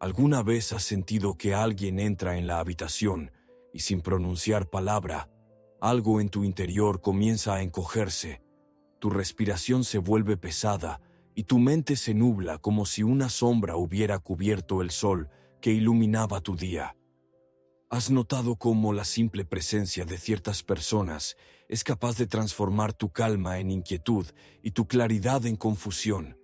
¿Alguna vez has sentido que alguien entra en la habitación y sin pronunciar palabra, algo en tu interior comienza a encogerse? Tu respiración se vuelve pesada y tu mente se nubla como si una sombra hubiera cubierto el sol que iluminaba tu día. ¿Has notado cómo la simple presencia de ciertas personas es capaz de transformar tu calma en inquietud y tu claridad en confusión?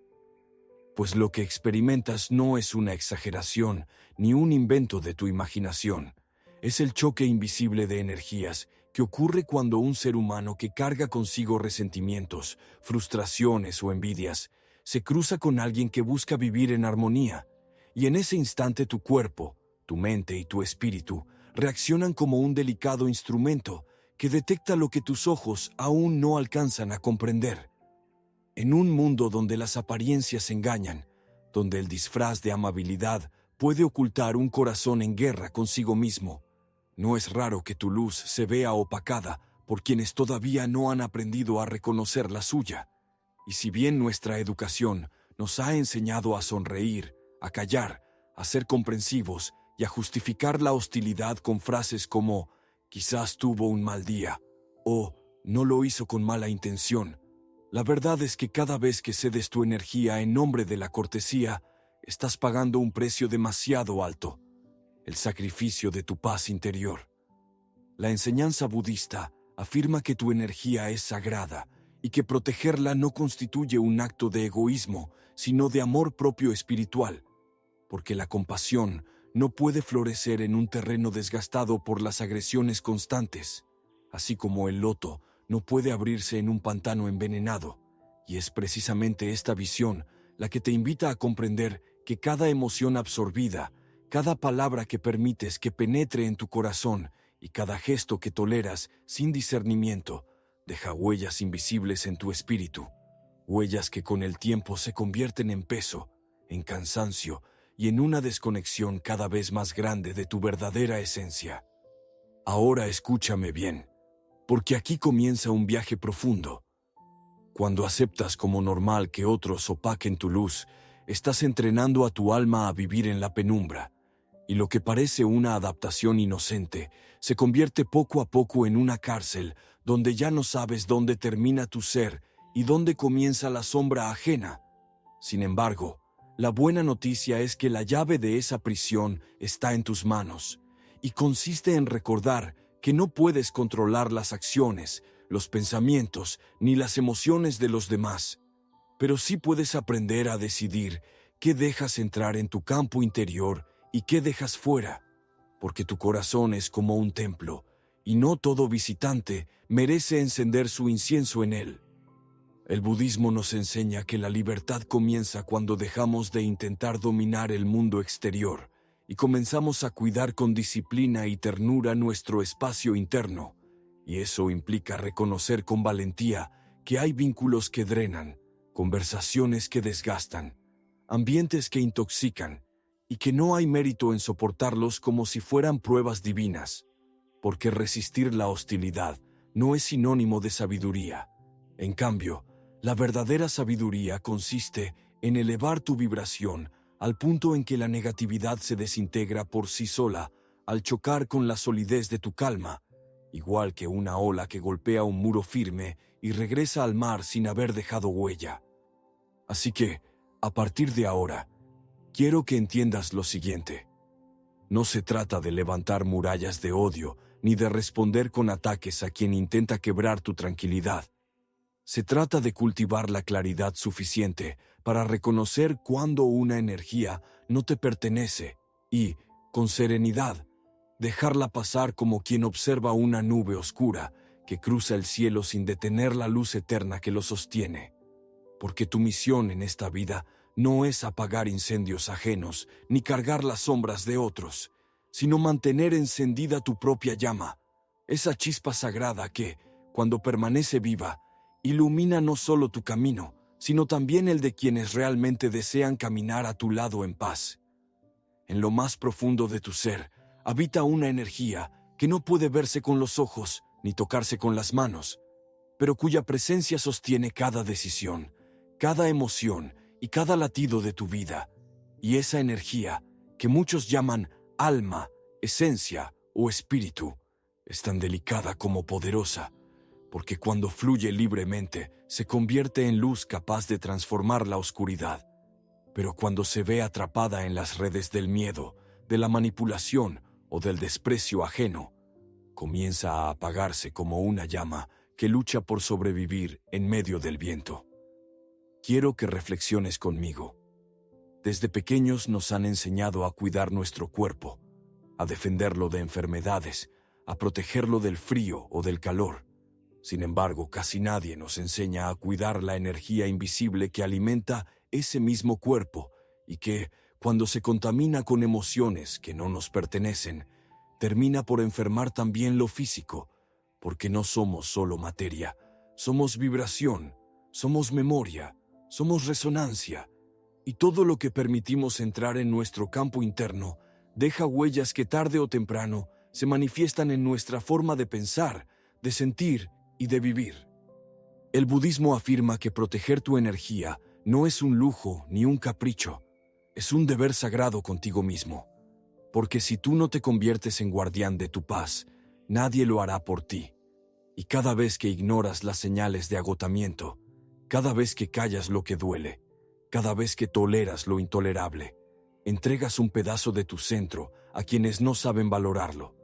Pues lo que experimentas no es una exageración ni un invento de tu imaginación. Es el choque invisible de energías que ocurre cuando un ser humano que carga consigo resentimientos, frustraciones o envidias se cruza con alguien que busca vivir en armonía, y en ese instante tu cuerpo, tu mente y tu espíritu reaccionan como un delicado instrumento que detecta lo que tus ojos aún no alcanzan a comprender. En un mundo donde las apariencias engañan, donde el disfraz de amabilidad puede ocultar un corazón en guerra consigo mismo, no es raro que tu luz se vea opacada por quienes todavía no han aprendido a reconocer la suya. Y si bien nuestra educación nos ha enseñado a sonreír, a callar, a ser comprensivos y a justificar la hostilidad con frases como «quizás tuvo un mal día» o «no lo hizo con mala intención», la verdad es que cada vez que cedes tu energía en nombre de la cortesía, estás pagando un precio demasiado alto, el sacrificio de tu paz interior. La enseñanza budista afirma que tu energía es sagrada y que protegerla no constituye un acto de egoísmo, sino de amor propio espiritual, porque la compasión no puede florecer en un terreno desgastado por las agresiones constantes, así como el loto no puede abrirse en un pantano envenenado, y es precisamente esta visión la que te invita a comprender que cada emoción absorbida, cada palabra que permites que penetre en tu corazón y cada gesto que toleras sin discernimiento, deja huellas invisibles en tu espíritu, huellas que con el tiempo se convierten en peso, en cansancio y en una desconexión cada vez más grande de tu verdadera esencia. Ahora escúchame bien, porque aquí comienza un viaje profundo. Cuando aceptas como normal que otros opaquen tu luz, estás entrenando a tu alma a vivir en la penumbra, y lo que parece una adaptación inocente se convierte poco a poco en una cárcel donde ya no sabes dónde termina tu ser y dónde comienza la sombra ajena. Sin embargo, la buena noticia es que la llave de esa prisión está en tus manos, y consiste en recordar que no puedes controlar las acciones, los pensamientos ni las emociones de los demás, pero sí puedes aprender a decidir qué dejas entrar en tu campo interior y qué dejas fuera, porque tu corazón es como un templo, y no todo visitante merece encender su incienso en él. El budismo nos enseña que la libertad comienza cuando dejamos de intentar dominar el mundo exterior y comenzamos a cuidar con disciplina y ternura nuestro espacio interno, y eso implica reconocer con valentía que hay vínculos que drenan, conversaciones que desgastan, ambientes que intoxican, y que no hay mérito en soportarlos como si fueran pruebas divinas, porque resistir la hostilidad no es sinónimo de sabiduría. En cambio, la verdadera sabiduría consiste en elevar tu vibración al punto en que la negatividad se desintegra por sí sola al chocar con la solidez de tu calma, igual que una ola que golpea un muro firme y regresa al mar sin haber dejado huella. Así que, a partir de ahora, quiero que entiendas lo siguiente. No se trata de levantar murallas de odio ni de responder con ataques a quien intenta quebrar tu tranquilidad. Se trata de cultivar la claridad suficiente para reconocer cuando una energía no te pertenece y, con serenidad, dejarla pasar como quien observa una nube oscura que cruza el cielo sin detener la luz eterna que lo sostiene. Porque tu misión en esta vida no es apagar incendios ajenos ni cargar las sombras de otros, sino mantener encendida tu propia llama, esa chispa sagrada que, cuando permanece viva, ilumina no solo tu camino, sino también el de quienes realmente desean caminar a tu lado en paz. En lo más profundo de tu ser habita una energía que no puede verse con los ojos ni tocarse con las manos, pero cuya presencia sostiene cada decisión, cada emoción y cada latido de tu vida. Y esa energía, que muchos llaman alma, esencia o espíritu, es tan delicada como poderosa, porque cuando fluye libremente se convierte en luz capaz de transformar la oscuridad. Pero cuando se ve atrapada en las redes del miedo, de la manipulación o del desprecio ajeno, comienza a apagarse como una llama que lucha por sobrevivir en medio del viento. Quiero que reflexiones conmigo. Desde pequeños nos han enseñado a cuidar nuestro cuerpo, a defenderlo de enfermedades, a protegerlo del frío o del calor. Sin embargo, casi nadie nos enseña a cuidar la energía invisible que alimenta ese mismo cuerpo y que, cuando se contamina con emociones que no nos pertenecen, termina por enfermar también lo físico, porque no somos solo materia, somos vibración, somos memoria, somos resonancia, y todo lo que permitimos entrar en nuestro campo interno deja huellas que tarde o temprano se manifiestan en nuestra forma de pensar, de sentir y de vivir. El budismo afirma que proteger tu energía no es un lujo ni un capricho, es un deber sagrado contigo mismo, porque si tú no te conviertes en guardián de tu paz, nadie lo hará por ti. Y cada vez que ignoras las señales de agotamiento, cada vez que callas lo que duele, cada vez que toleras lo intolerable, entregas un pedazo de tu centro a quienes no saben valorarlo,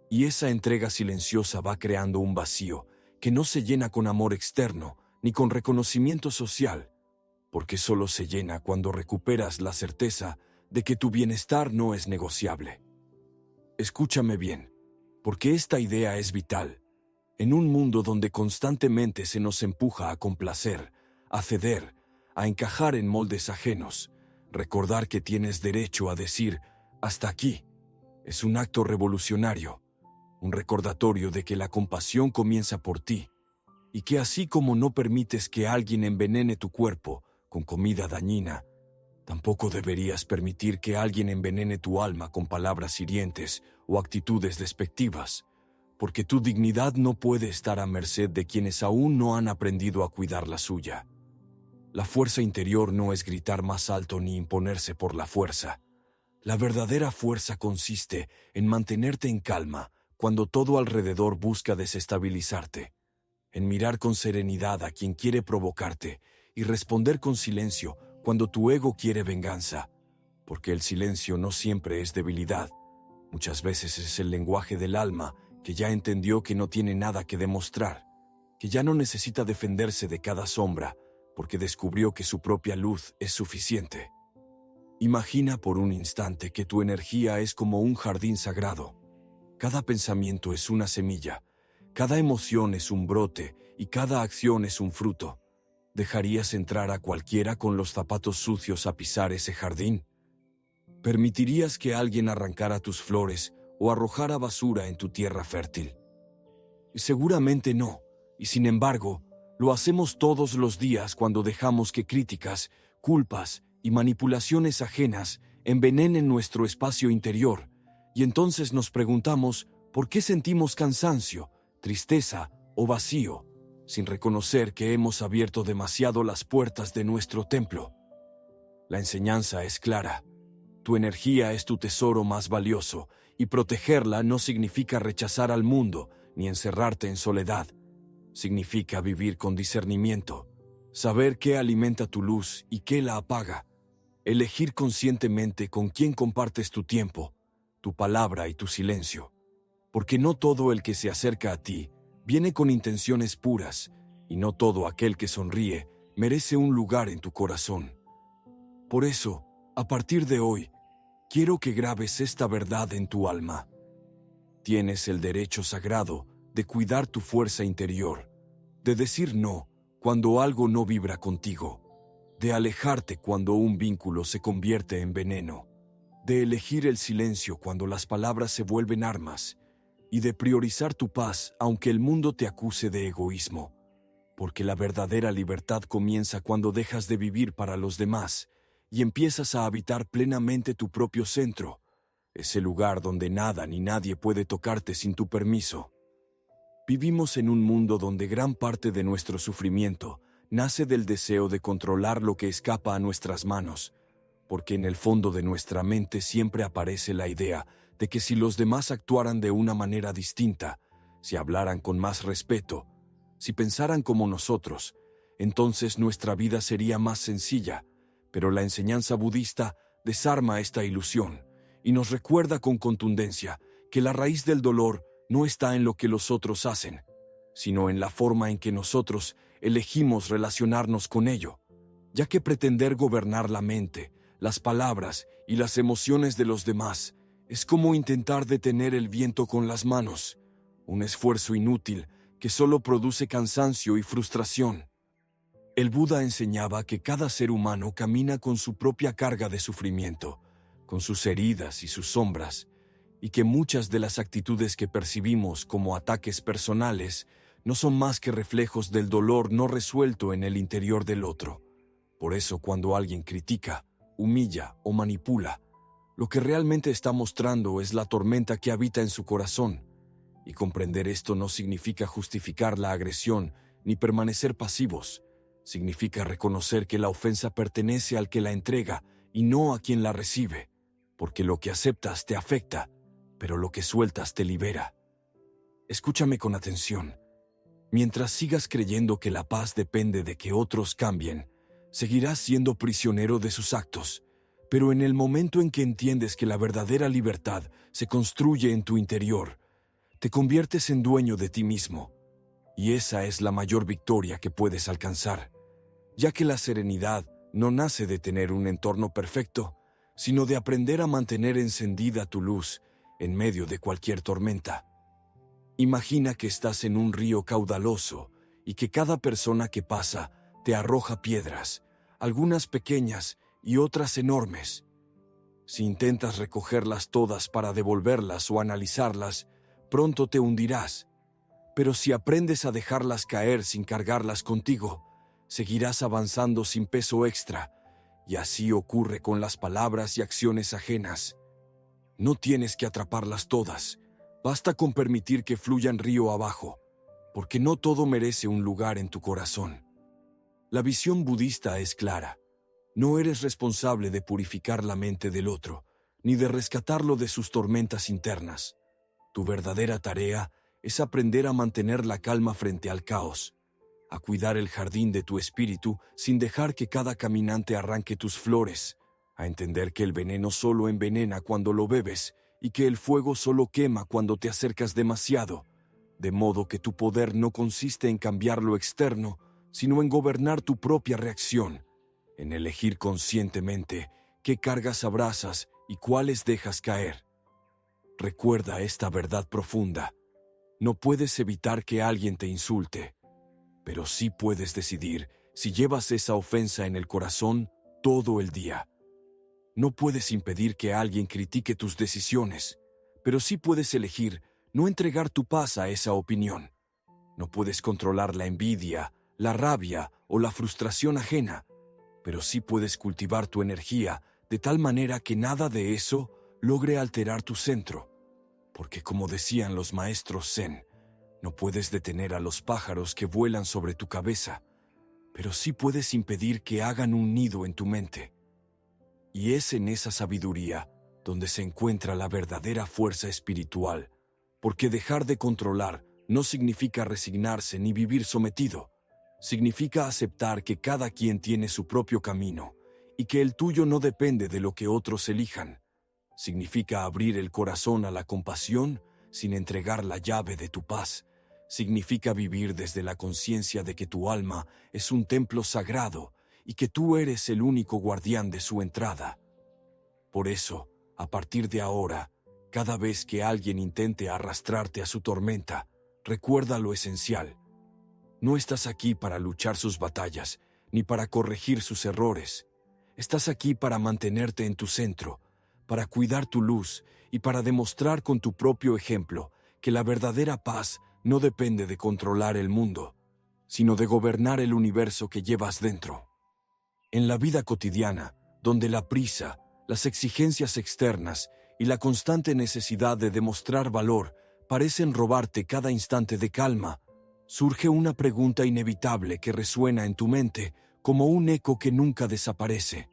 y esa entrega silenciosa va creando un vacío que no se llena con amor externo ni con reconocimiento social, porque solo se llena cuando recuperas la certeza de que tu bienestar no es negociable. Escúchame bien, porque esta idea es vital. En un mundo donde constantemente se nos empuja a complacer, a ceder, a encajar en moldes ajenos, recordar que tienes derecho a decir «hasta aquí» es un acto revolucionario, un recordatorio de que la compasión comienza por ti, y que así como no permites que alguien envenene tu cuerpo con comida dañina, tampoco deberías permitir que alguien envenene tu alma con palabras hirientes o actitudes despectivas, porque tu dignidad no puede estar a merced de quienes aún no han aprendido a cuidar la suya. La fuerza interior no es gritar más alto ni imponerse por la fuerza. La verdadera fuerza consiste en mantenerte en calma cuando todo alrededor busca desestabilizarte, en mirar con serenidad a quien quiere provocarte y responder con silencio cuando tu ego quiere venganza, porque el silencio no siempre es debilidad, muchas veces es el lenguaje del alma que ya entendió que no tiene nada que demostrar, que ya no necesita defenderse de cada sombra, porque descubrió que su propia luz es suficiente. Imagina por un instante que tu energía es como un jardín sagrado. Cada pensamiento es una semilla, cada emoción es un brote y cada acción es un fruto. ¿Dejarías entrar a cualquiera con los zapatos sucios a pisar ese jardín? ¿Permitirías que alguien arrancara tus flores o arrojara basura en tu tierra fértil? Seguramente no, y sin embargo, lo hacemos todos los días cuando dejamos que críticas, culpas y manipulaciones ajenas envenenen nuestro espacio interior, y entonces nos preguntamos por qué sentimos cansancio, tristeza o vacío, sin reconocer que hemos abierto demasiado las puertas de nuestro templo. La enseñanza es clara. Tu energía es tu tesoro más valioso, y protegerla no significa rechazar al mundo ni encerrarte en soledad. Significa vivir con discernimiento, saber qué alimenta tu luz y qué la apaga, elegir conscientemente con quién compartes tu tiempo, tu palabra y tu silencio, porque no todo el que se acerca a ti viene con intenciones puras, y no todo aquel que sonríe merece un lugar en tu corazón. Por eso, a partir de hoy, quiero que grabes esta verdad en tu alma. Tienes el derecho sagrado de cuidar tu fuerza interior, de decir no cuando algo no vibra contigo, de alejarte cuando un vínculo se convierte en veneno, de elegir el silencio cuando las palabras se vuelven armas, y de priorizar tu paz aunque el mundo te acuse de egoísmo, porque la verdadera libertad comienza cuando dejas de vivir para los demás y empiezas a habitar plenamente tu propio centro, ese lugar donde nada ni nadie puede tocarte sin tu permiso. Vivimos en un mundo donde gran parte de nuestro sufrimiento nace del deseo de controlar lo que escapa a nuestras manos, porque en el fondo de nuestra mente siempre aparece la idea de que si los demás actuaran de una manera distinta, si hablaran con más respeto, si pensaran como nosotros, entonces nuestra vida sería más sencilla. Pero la enseñanza budista desarma esta ilusión y nos recuerda con contundencia que la raíz del dolor no está en lo que los otros hacen, sino en la forma en que nosotros elegimos relacionarnos con ello, ya que pretender gobernar la mente, las palabras y las emociones de los demás es como intentar detener el viento con las manos, un esfuerzo inútil que solo produce cansancio y frustración. El Buda enseñaba que cada ser humano camina con su propia carga de sufrimiento, con sus heridas y sus sombras, y que muchas de las actitudes que percibimos como ataques personales no son más que reflejos del dolor no resuelto en el interior del otro. Por eso, cuando alguien critica, humilla o manipula, lo que realmente está mostrando es la tormenta que habita en su corazón, y comprender esto no significa justificar la agresión ni permanecer pasivos. Significa reconocer que la ofensa pertenece al que la entrega y no a quien la recibe, porque lo que aceptas te afecta, pero lo que sueltas te libera. Escúchame con atención. Mientras sigas creyendo que la paz depende de que otros cambien, seguirás siendo prisionero de sus actos, pero en el momento en que entiendes que la verdadera libertad se construye en tu interior, te conviertes en dueño de ti mismo, y esa es la mayor victoria que puedes alcanzar, ya que la serenidad no nace de tener un entorno perfecto, sino de aprender a mantener encendida tu luz en medio de cualquier tormenta. Imagina que estás en un río caudaloso y que cada persona que pasa te arroja piedras, algunas pequeñas y otras enormes. Si intentas recogerlas todas para devolverlas o analizarlas, pronto te hundirás. Pero si aprendes a dejarlas caer sin cargarlas contigo, seguirás avanzando sin peso extra, y así ocurre con las palabras y acciones ajenas. No tienes que atraparlas todas, basta con permitir que fluyan río abajo, porque no todo merece un lugar en tu corazón. La visión budista es clara. No eres responsable de purificar la mente del otro, ni de rescatarlo de sus tormentas internas. Tu verdadera tarea es aprender a mantener la calma frente al caos, a cuidar el jardín de tu espíritu sin dejar que cada caminante arranque tus flores, a entender que el veneno solo envenena cuando lo bebes y que el fuego solo quema cuando te acercas demasiado, de modo que tu poder no consiste en cambiar lo externo, sino en gobernar tu propia reacción, en elegir conscientemente qué cargas abrazas y cuáles dejas caer. Recuerda esta verdad profunda. No puedes evitar que alguien te insulte, pero sí puedes decidir si llevas esa ofensa en el corazón todo el día. No puedes impedir que alguien critique tus decisiones, pero sí puedes elegir no entregar tu paz a esa opinión. No puedes controlar la envidia, la rabia o la frustración ajena, pero sí puedes cultivar tu energía de tal manera que nada de eso logre alterar tu centro. Porque como decían los maestros Zen, no puedes detener a los pájaros que vuelan sobre tu cabeza, pero sí puedes impedir que hagan un nido en tu mente. Y es en esa sabiduría donde se encuentra la verdadera fuerza espiritual, porque dejar de controlar no significa resignarse ni vivir sometido. Significa aceptar que cada quien tiene su propio camino y que el tuyo no depende de lo que otros elijan. Significa abrir el corazón a la compasión sin entregar la llave de tu paz. Significa vivir desde la conciencia de que tu alma es un templo sagrado y que tú eres el único guardián de su entrada. Por eso, a partir de ahora, cada vez que alguien intente arrastrarte a su tormenta, recuerda lo esencial. No estás aquí para luchar sus batallas, ni para corregir sus errores. Estás aquí para mantenerte en tu centro, para cuidar tu luz y para demostrar con tu propio ejemplo que la verdadera paz no depende de controlar el mundo, sino de gobernar el universo que llevas dentro. En la vida cotidiana, donde la prisa, las exigencias externas y la constante necesidad de demostrar valor parecen robarte cada instante de calma, surge una pregunta inevitable que resuena en tu mente como un eco que nunca desaparece.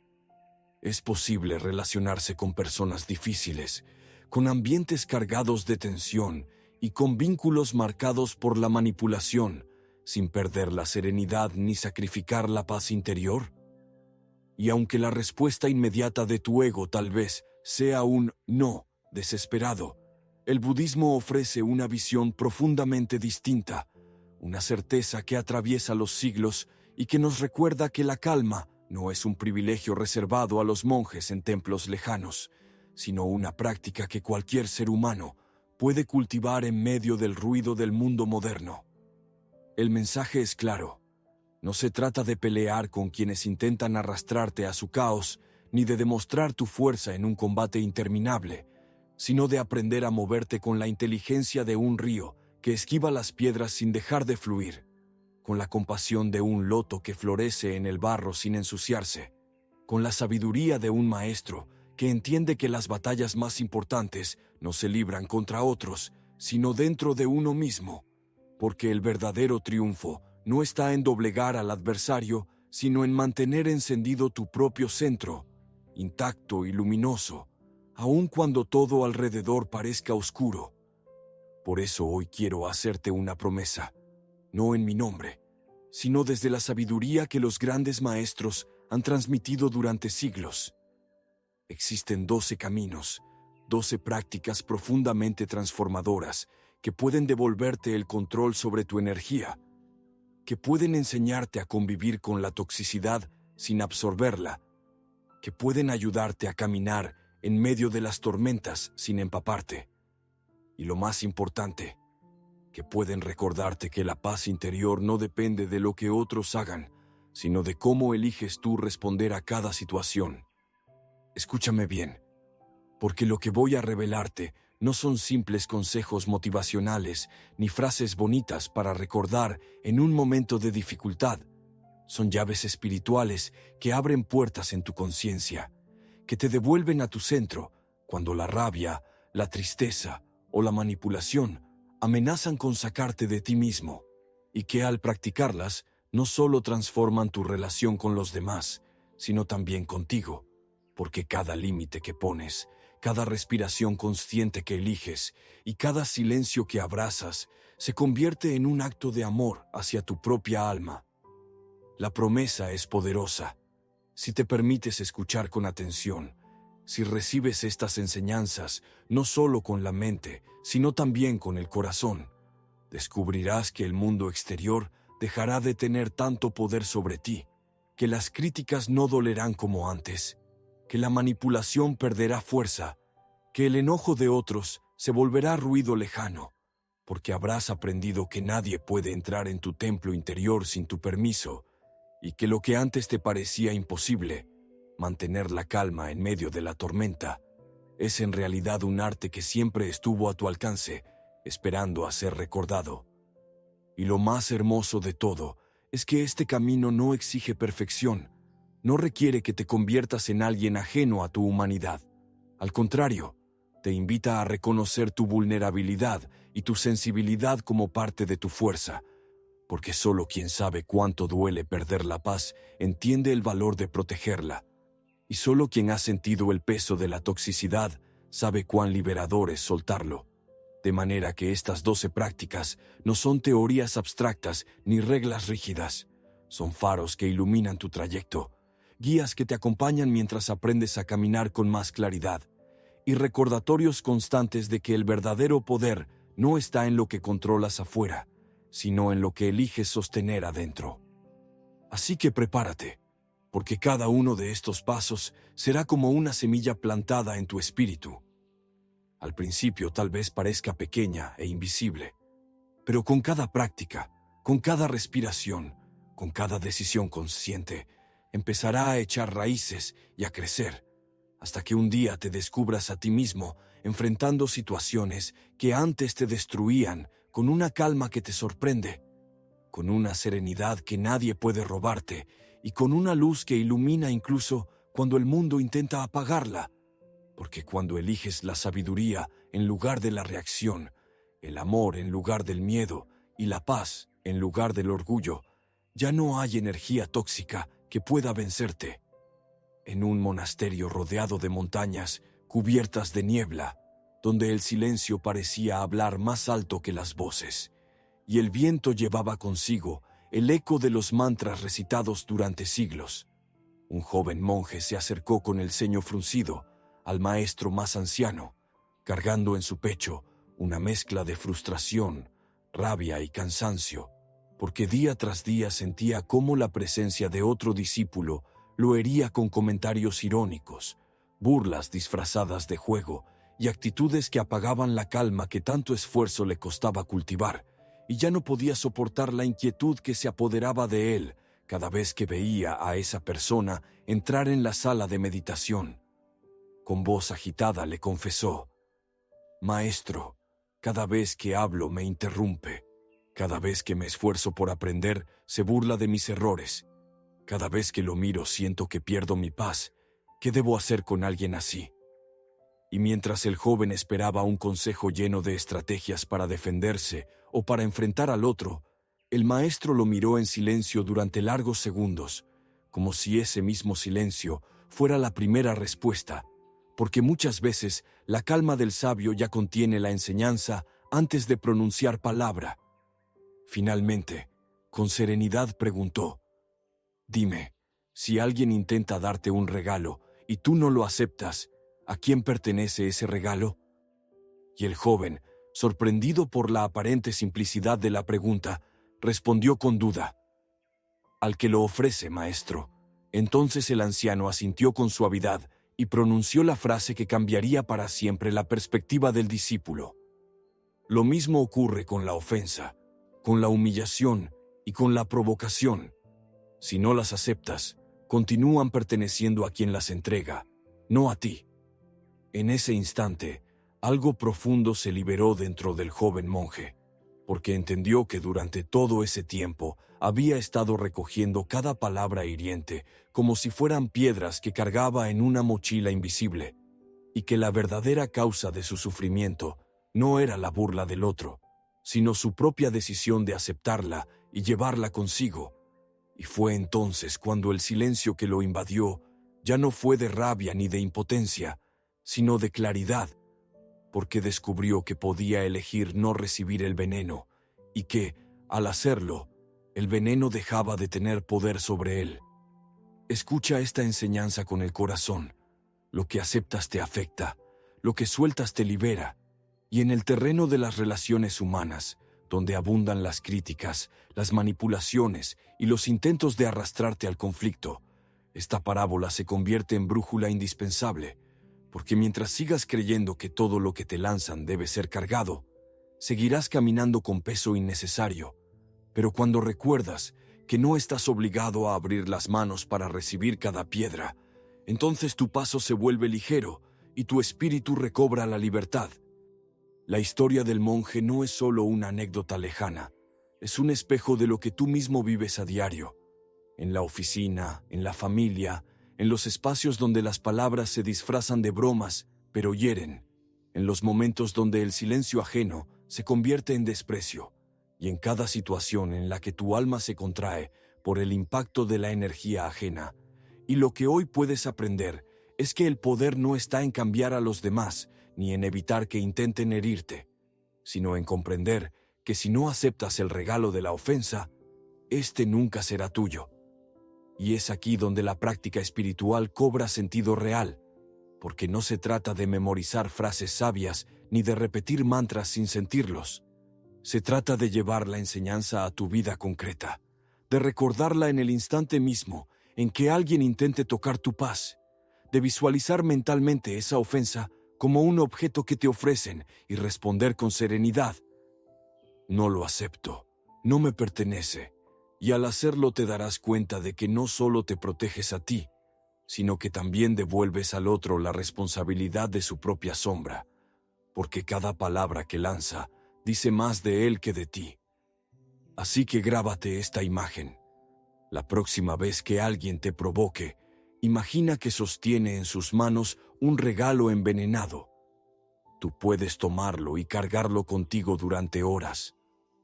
Es posible relacionarse con personas difíciles, con ambientes cargados de tensión y con vínculos marcados por la manipulación, sin perder la serenidad ni sacrificar la paz interior. Y aunque la respuesta inmediata de tu ego tal vez sea un no desesperado, el budismo ofrece una visión profundamente distinta, una certeza que atraviesa los siglos y que nos recuerda que la calma no es un privilegio reservado a los monjes en templos lejanos, sino una práctica que cualquier ser humano puede cultivar en medio del ruido del mundo moderno. El mensaje es claro. No se trata de pelear con quienes intentan arrastrarte a su caos, ni de demostrar tu fuerza en un combate interminable, sino de aprender a moverte con la inteligencia de un río que esquiva las piedras sin dejar de fluir, con la compasión de un loto que florece en el barro sin ensuciarse, con la sabiduría de un maestro que entiende que las batallas más importantes no se libran contra otros, sino dentro de uno mismo, porque el verdadero triunfo no está en doblegar al adversario, sino en mantener encendido tu propio centro, intacto y luminoso, aun cuando todo alrededor parezca oscuro. Por eso hoy quiero hacerte una promesa, no en mi nombre, sino desde la sabiduría que los grandes maestros han transmitido durante siglos. Existen 12 caminos, 12 prácticas profundamente transformadoras que pueden devolverte el control sobre tu energía, que pueden enseñarte a convivir con la toxicidad sin absorberla, que pueden ayudarte a caminar en medio de las tormentas sin empaparte. Y lo más importante, que pueden recordarte que la paz interior no depende de lo que otros hagan, sino de cómo eliges tú responder a cada situación. Escúchame bien, porque lo que voy a revelarte no son simples consejos motivacionales ni frases bonitas para recordar en un momento de dificultad. Son llaves espirituales que abren puertas en tu conciencia, que te devuelven a tu centro cuando la rabia, la tristeza o la manipulación amenazan con sacarte de ti mismo, y que al practicarlas no solo transforman tu relación con los demás, sino también contigo, porque cada límite que pones, cada respiración consciente que eliges y cada silencio que abrazas se convierte en un acto de amor hacia tu propia alma. La promesa es poderosa. Si te permites escuchar con atención, si recibes estas enseñanzas no solo con la mente, sino también con el corazón, descubrirás que el mundo exterior dejará de tener tanto poder sobre ti, que las críticas no dolerán como antes, que la manipulación perderá fuerza, que el enojo de otros se volverá ruido lejano, porque habrás aprendido que nadie puede entrar en tu templo interior sin tu permiso, y que lo que antes te parecía imposible, mantener la calma en medio de la tormenta, es en realidad un arte que siempre estuvo a tu alcance, esperando a ser recordado. Y lo más hermoso de todo es que este camino no exige perfección, no requiere que te conviertas en alguien ajeno a tu humanidad. Al contrario, te invita a reconocer tu vulnerabilidad y tu sensibilidad como parte de tu fuerza, porque solo quien sabe cuánto duele perder la paz entiende el valor de protegerla, y solo quien ha sentido el peso de la toxicidad sabe cuán liberador es soltarlo. De manera que estas 12 prácticas no son teorías abstractas ni reglas rígidas, son faros que iluminan tu trayecto, guías que te acompañan mientras aprendes a caminar con más claridad, y recordatorios constantes de que el verdadero poder no está en lo que controlas afuera, sino en lo que eliges sostener adentro. Así que prepárate, porque cada uno de estos pasos será como una semilla plantada en tu espíritu. Al principio tal vez parezca pequeña e invisible, pero con cada práctica, con cada respiración, con cada decisión consciente, empezará a echar raíces y a crecer, hasta que un día te descubras a ti mismo enfrentando situaciones que antes te destruían con una calma que te sorprende, con una serenidad que nadie puede robarte y con una luz que ilumina incluso cuando el mundo intenta apagarla, porque cuando eliges la sabiduría en lugar de la reacción, el amor en lugar del miedo y la paz en lugar del orgullo, ya no hay energía tóxica que pueda vencerte. en un monasterio rodeado de montañas cubiertas de niebla, donde el silencio parecía hablar más alto que las voces, y el viento llevaba consigo el eco de los mantras recitados durante siglos. Un joven monje se acercó con el ceño fruncido al maestro más anciano, cargando en su pecho una mezcla de frustración, rabia y cansancio, porque día tras día sentía cómo la presencia de otro discípulo lo hería con comentarios irónicos, burlas disfrazadas de juego y actitudes que apagaban la calma que tanto esfuerzo le costaba cultivar, y ya no podía soportar la inquietud que se apoderaba de él cada vez que veía a esa persona entrar en la sala de meditación. Con voz agitada le confesó: «Maestro, cada vez que hablo me interrumpe. Cada vez que me esfuerzo por aprender, se burla de mis errores. Cada vez que lo miro siento que pierdo mi paz. ¿Qué debo hacer con alguien así?». Y mientras el joven esperaba un consejo lleno de estrategias para defenderse o para enfrentar al otro, el maestro lo miró en silencio durante largos segundos, como si ese mismo silencio fuera la primera respuesta, porque muchas veces la calma del sabio ya contiene la enseñanza antes de pronunciar palabra. Finalmente, con serenidad preguntó: «Dime, si alguien intenta darte un regalo y tú no lo aceptas, ¿a quién pertenece ese regalo?». Y el joven, sorprendido por la aparente simplicidad de la pregunta, respondió con duda: «Al que lo ofrece, maestro». Entonces el anciano asintió con suavidad y pronunció la frase que cambiaría para siempre la perspectiva del discípulo. Lo mismo ocurre con la ofensa, con la humillación y con la provocación. Si no las aceptas, continúan perteneciendo a quien las entrega, no a ti. En ese instante, algo profundo se liberó dentro del joven monje, porque entendió que durante todo ese tiempo había estado recogiendo cada palabra hiriente como si fueran piedras que cargaba en una mochila invisible, y que la verdadera causa de su sufrimiento no era la burla del otro, sino su propia decisión de aceptarla y llevarla consigo. Y fue entonces cuando el silencio que lo invadió ya no fue de rabia ni de impotencia, sino de claridad, porque descubrió que podía elegir no recibir el veneno, y que, al hacerlo, el veneno dejaba de tener poder sobre él. Escucha esta enseñanza con el corazón. Lo que aceptas te afecta, lo que sueltas te libera, y en el terreno de las relaciones humanas, donde abundan las críticas, las manipulaciones y los intentos de arrastrarte al conflicto, esta parábola se convierte en brújula indispensable, porque mientras sigas creyendo que todo lo que te lanzan debe ser cargado, seguirás caminando con peso innecesario. Pero cuando recuerdas que no estás obligado a abrir las manos para recibir cada piedra, entonces tu paso se vuelve ligero y tu espíritu recobra la libertad. La historia del monje no es solo una anécdota lejana, es un espejo de lo que tú mismo vives a diario, en la oficina, en la familia, en los espacios donde las palabras se disfrazan de bromas, pero hieren, en los momentos donde el silencio ajeno se convierte en desprecio, y en cada situación en la que tu alma se contrae por el impacto de la energía ajena. Y lo que hoy puedes aprender es que el poder no está en cambiar a los demás, ni en evitar que intenten herirte, sino en comprender que si no aceptas el regalo de la ofensa, este nunca será tuyo. Y es aquí donde la práctica espiritual cobra sentido real, porque no se trata de memorizar frases sabias ni de repetir mantras sin sentirlos. Se trata de llevar la enseñanza a tu vida concreta, de recordarla en el instante mismo en que alguien intente tocar tu paz, de visualizar mentalmente esa ofensa como un objeto que te ofrecen y responder con serenidad: «No lo acepto, no me pertenece». Y al hacerlo te darás cuenta de que no solo te proteges a ti, sino que también devuelves al otro la responsabilidad de su propia sombra, porque cada palabra que lanza dice más de él que de ti. Así que grábate esta imagen. La próxima vez que alguien te provoque, imagina que sostiene en sus manos un regalo envenenado. Tú puedes tomarlo y cargarlo contigo durante horas,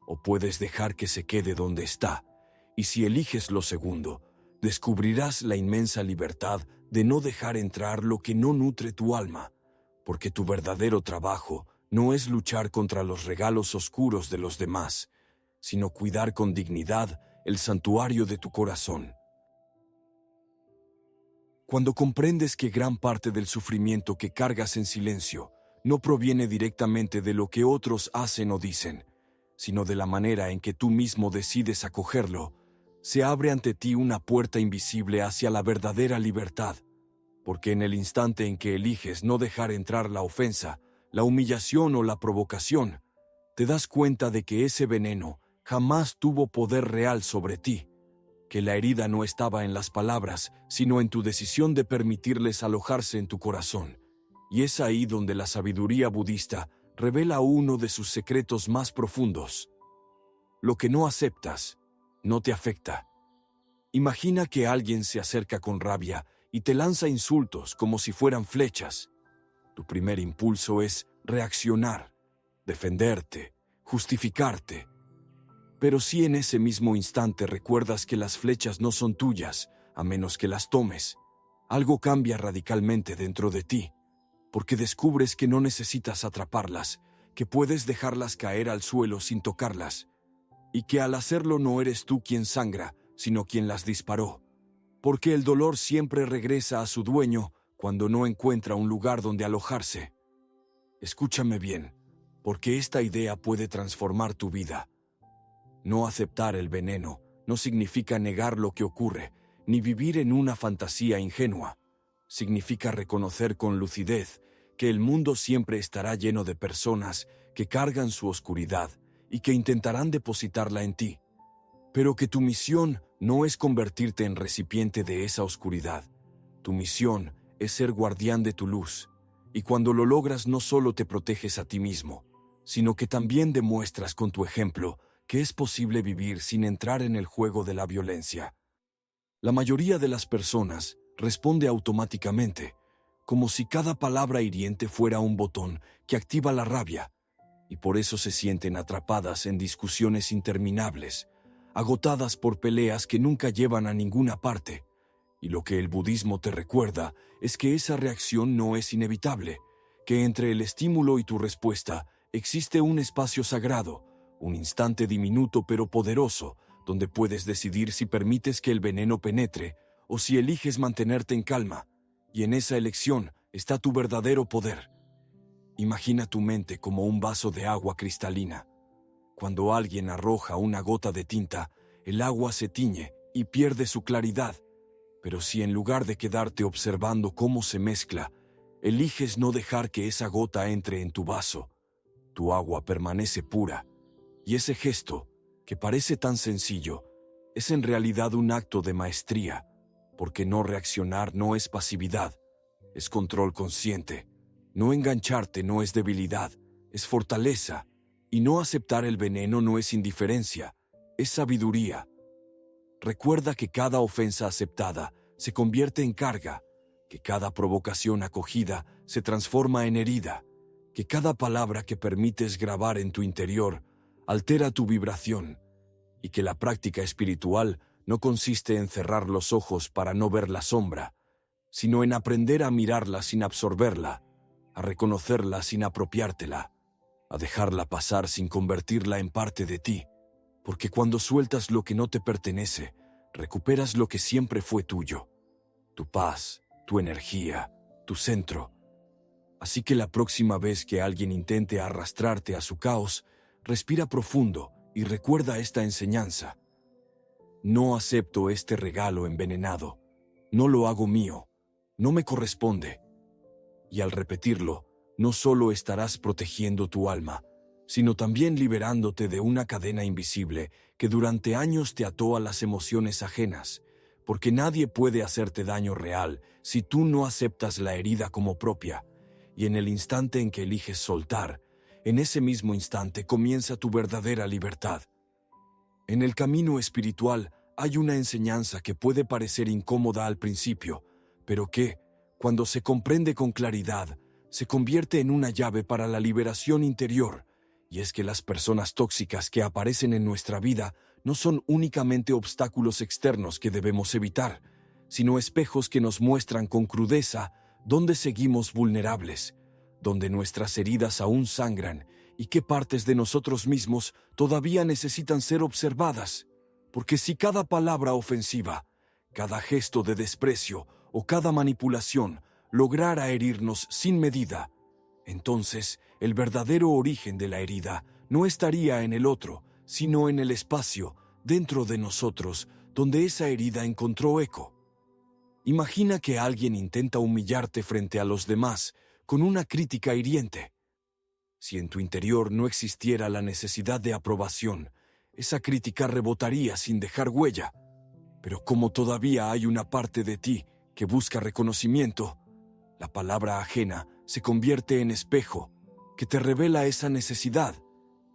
o puedes dejar que se quede donde está, y si eliges lo segundo, descubrirás la inmensa libertad de no dejar entrar lo que no nutre tu alma, porque tu verdadero trabajo no es luchar contra los regalos oscuros de los demás, sino cuidar con dignidad el santuario de tu corazón. Cuando comprendes que gran parte del sufrimiento que cargas en silencio no proviene directamente de lo que otros hacen o dicen, sino de la manera en que tú mismo decides acogerlo, se abre ante ti una puerta invisible hacia la verdadera libertad, porque en el instante en que eliges no dejar entrar la ofensa, la humillación o la provocación, te das cuenta de que ese veneno jamás tuvo poder real sobre ti, que la herida no estaba en las palabras, sino en tu decisión de permitirles alojarse en tu corazón. Y es ahí donde la sabiduría budista revela uno de sus secretos más profundos. Lo que no aceptas, no te afecta. Imagina que alguien se acerca con rabia y te lanza insultos como si fueran flechas. Tu primer impulso es reaccionar, defenderte, justificarte. Pero si en ese mismo instante recuerdas que las flechas no son tuyas, a menos que las tomes, algo cambia radicalmente dentro de ti, porque descubres que no necesitas atraparlas, que puedes dejarlas caer al suelo sin tocarlas, y que al hacerlo no eres tú quien sangra, sino quien las disparó, porque el dolor siempre regresa a su dueño cuando no encuentra un lugar donde alojarse. Escúchame bien, porque esta idea puede transformar tu vida. No aceptar el veneno no significa negar lo que ocurre, ni vivir en una fantasía ingenua. Significa reconocer con lucidez que el mundo siempre estará lleno de personas que cargan su oscuridad y que intentarán depositarla en ti, pero que tu misión no es convertirte en recipiente de esa oscuridad. Tu misión es ser guardián de tu luz, y cuando lo logras no solo te proteges a ti mismo, sino que también demuestras con tu ejemplo que es posible vivir sin entrar en el juego de la violencia. La mayoría de las personas responde automáticamente, como si cada palabra hiriente fuera un botón que activa la rabia, y por eso se sienten atrapadas en discusiones interminables, agotadas por peleas que nunca llevan a ninguna parte. Y lo que el budismo te recuerda es que esa reacción no es inevitable, que entre el estímulo y tu respuesta existe un espacio sagrado, un instante diminuto pero poderoso, donde puedes decidir si permites que el veneno penetre o si eliges mantenerte en calma, y en esa elección está tu verdadero poder. Imagina tu mente como un vaso de agua cristalina. Cuando alguien arroja una gota de tinta, el agua se tiñe y pierde su claridad, pero si en lugar de quedarte observando cómo se mezcla, eliges no dejar que esa gota entre en tu vaso, tu agua permanece pura. Y ese gesto, que parece tan sencillo, es en realidad un acto de maestría, porque no reaccionar no es pasividad, es control consciente. No engancharte no es debilidad, es fortaleza, y no aceptar el veneno no es indiferencia, es sabiduría. Recuerda que cada ofensa aceptada se convierte en carga, que cada provocación acogida se transforma en herida, que cada palabra que permites grabar en tu interior altera tu vibración, y que la práctica espiritual no consiste en cerrar los ojos para no ver la sombra, sino en aprender a mirarla sin absorberla, a reconocerla sin apropiártela, a dejarla pasar sin convertirla en parte de ti, porque cuando sueltas lo que no te pertenece, recuperas lo que siempre fue tuyo, tu paz, tu energía, tu centro. Así que la próxima vez que alguien intente arrastrarte a su caos, respira profundo y recuerda esta enseñanza. No acepto este regalo envenenado, no lo hago mío, no me corresponde. Y al repetirlo, no solo estarás protegiendo tu alma, sino también liberándote de una cadena invisible que durante años te ató a las emociones ajenas, porque nadie puede hacerte daño real si tú no aceptas la herida como propia, y en el instante en que eliges soltar, en ese mismo instante comienza tu verdadera libertad. En el camino espiritual hay una enseñanza que puede parecer incómoda al principio, pero que, cuando se comprende con claridad, se convierte en una llave para la liberación interior, y es que las personas tóxicas que aparecen en nuestra vida no son únicamente obstáculos externos que debemos evitar, sino espejos que nos muestran con crudeza dónde seguimos vulnerables, dónde nuestras heridas aún sangran y qué partes de nosotros mismos todavía necesitan ser observadas. Porque si cada palabra ofensiva, cada gesto de desprecio o cada manipulación lograra herirnos sin medida, entonces el verdadero origen de la herida no estaría en el otro, sino en el espacio dentro de nosotros donde esa herida encontró eco. Imagina que alguien intenta humillarte frente a los demás con una crítica hiriente. Si en tu interior no existiera la necesidad de aprobación, esa crítica rebotaría sin dejar huella. Pero como todavía hay una parte de ti que busca reconocimiento, la palabra ajena se convierte en espejo que te revela esa necesidad.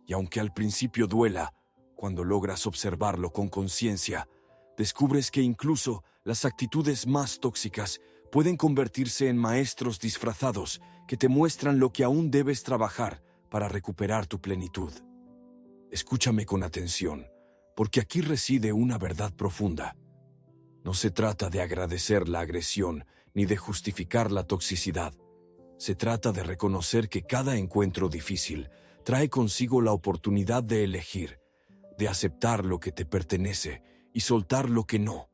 Y aunque al principio duela, cuando logras observarlo con conciencia, descubres que incluso las actitudes más tóxicas pueden convertirse en maestros disfrazados que te muestran lo que aún debes trabajar para recuperar tu plenitud. Escúchame con atención, porque aquí reside una verdad profunda. No se trata de agradecer la agresión ni de justificar la toxicidad. Se trata de reconocer que cada encuentro difícil trae consigo la oportunidad de elegir, de aceptar lo que te pertenece y soltar lo que no,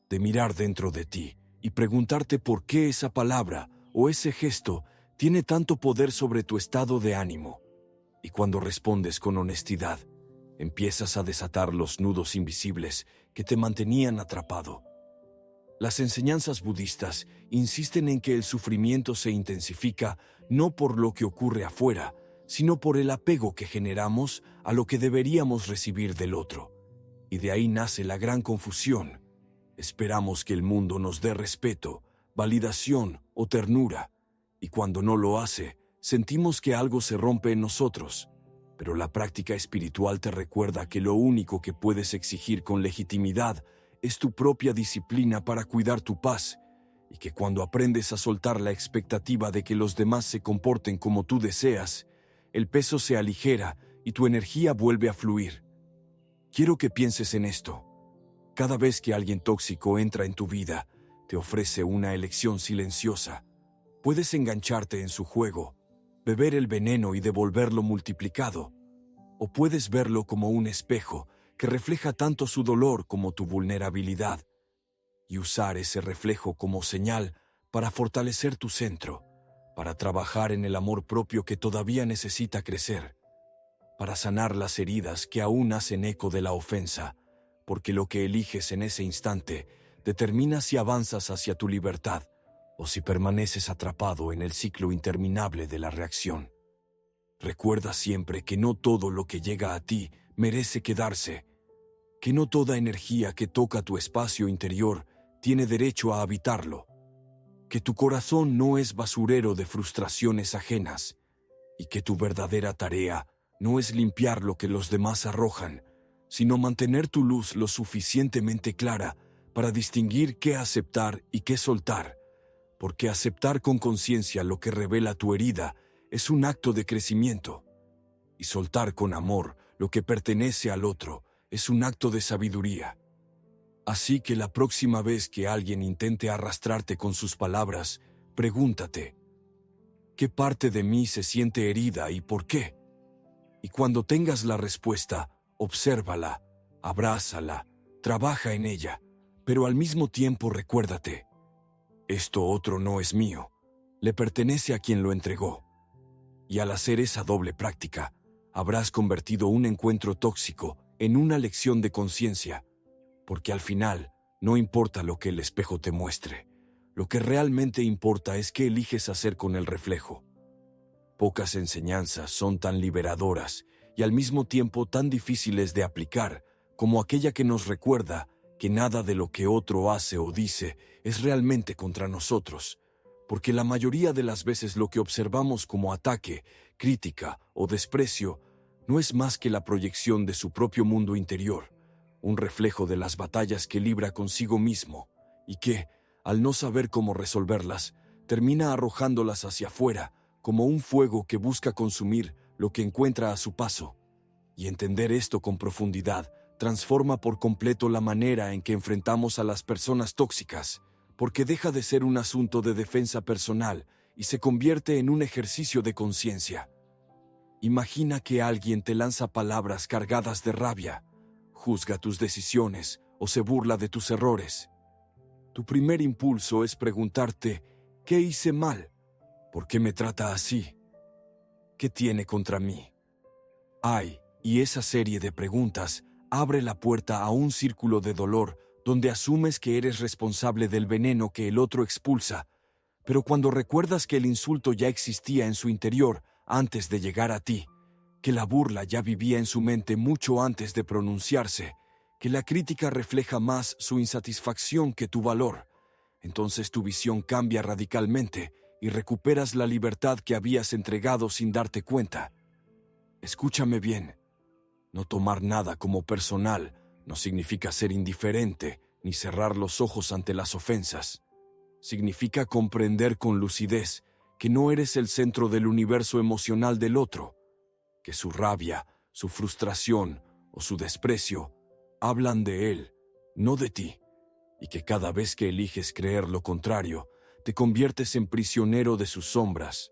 de mirar dentro de ti y preguntarte por qué esa palabra o ese gesto tiene tanto poder sobre tu estado de ánimo. Y cuando respondes con honestidad, empiezas a desatar los nudos invisibles que te mantenían atrapado. Las enseñanzas budistas insisten en que el sufrimiento se intensifica no por lo que ocurre afuera, sino por el apego que generamos a lo que deberíamos recibir del otro. Y de ahí nace la gran confusión. Esperamos que el mundo nos dé respeto, validación o ternura, y cuando no lo hace, sentimos que algo se rompe en nosotros. Pero la práctica espiritual te recuerda que lo único que puedes exigir con legitimidad es tu propia disciplina para cuidar tu paz, y que cuando aprendes a soltar la expectativa de que los demás se comporten como tú deseas, el peso se aligera y tu energía vuelve a fluir. Quiero que pienses en esto. Cada vez que alguien tóxico entra en tu vida, te ofrece una elección silenciosa. Puedes engancharte en su juego, beber el veneno y devolverlo multiplicado, o puedes verlo como un espejo que refleja tanto su dolor como tu vulnerabilidad, y usar ese reflejo como señal para fortalecer tu centro, para trabajar en el amor propio que todavía necesita crecer, para sanar las heridas que aún hacen eco de la ofensa, porque lo que eliges en ese instante determina si avanzas hacia tu libertad o si permaneces atrapado en el ciclo interminable de la reacción. Recuerda siempre que no todo lo que llega a ti merece quedarse, que no toda energía que toca tu espacio interior tiene derecho a habitarlo, que tu corazón no es basurero de frustraciones ajenas y que tu verdadera tarea no es limpiar lo que los demás arrojan, sino mantener tu luz lo suficientemente clara para distinguir qué aceptar y qué soltar, porque aceptar con conciencia lo que revela tu herida es un acto de crecimiento, y soltar con amor lo que pertenece al otro es un acto de sabiduría. Así que la próxima vez que alguien intente arrastrarte con sus palabras, pregúntate, ¿qué parte de mí se siente herida y por qué? Y cuando tengas la respuesta, obsérvala, abrázala, trabaja en ella, pero al mismo tiempo recuérdate, esto otro no es mío, le pertenece a quien lo entregó. Y al hacer esa doble práctica, habrás convertido un encuentro tóxico en una lección de conciencia, porque al final no importa lo que el espejo te muestre, lo que realmente importa es qué eliges hacer con el reflejo. Pocas enseñanzas son tan liberadoras y al mismo tiempo tan difíciles de aplicar como aquella que nos recuerda que nada de lo que otro hace o dice es realmente contra nosotros, porque la mayoría de las veces lo que observamos como ataque, crítica o desprecio no es más que la proyección de su propio mundo interior, un reflejo de las batallas que libra consigo mismo y que, al no saber cómo resolverlas, termina arrojándolas hacia afuera como un fuego que busca consumir lo que encuentra a su paso. Y entender esto con profundidad transforma por completo la manera en que enfrentamos a las personas tóxicas, porque deja de ser un asunto de defensa personal y se convierte en un ejercicio de conciencia. Imagina que alguien te lanza palabras cargadas de rabia, juzga tus decisiones o se burla de tus errores. Tu primer impulso es preguntarte, ¿qué hice mal? ¿Por qué me trata así? ¿Qué tiene contra mí? Y esa serie de preguntas abre la puerta a un círculo de dolor donde asumes que eres responsable del veneno que el otro expulsa, pero cuando recuerdas que el insulto ya existía en su interior antes de llegar a ti, que la burla ya vivía en su mente mucho antes de pronunciarse, que la crítica refleja más su insatisfacción que tu valor, entonces tu visión cambia radicalmente y recuperas la libertad que habías entregado sin darte cuenta. Escúchame bien. No tomar nada como personal no significa ser indiferente ni cerrar los ojos ante las ofensas. Significa comprender con lucidez que no eres el centro del universo emocional del otro, que su rabia, su frustración o su desprecio hablan de él, no de ti, y que cada vez que eliges creer lo contrario, te conviertes en prisionero de sus sombras,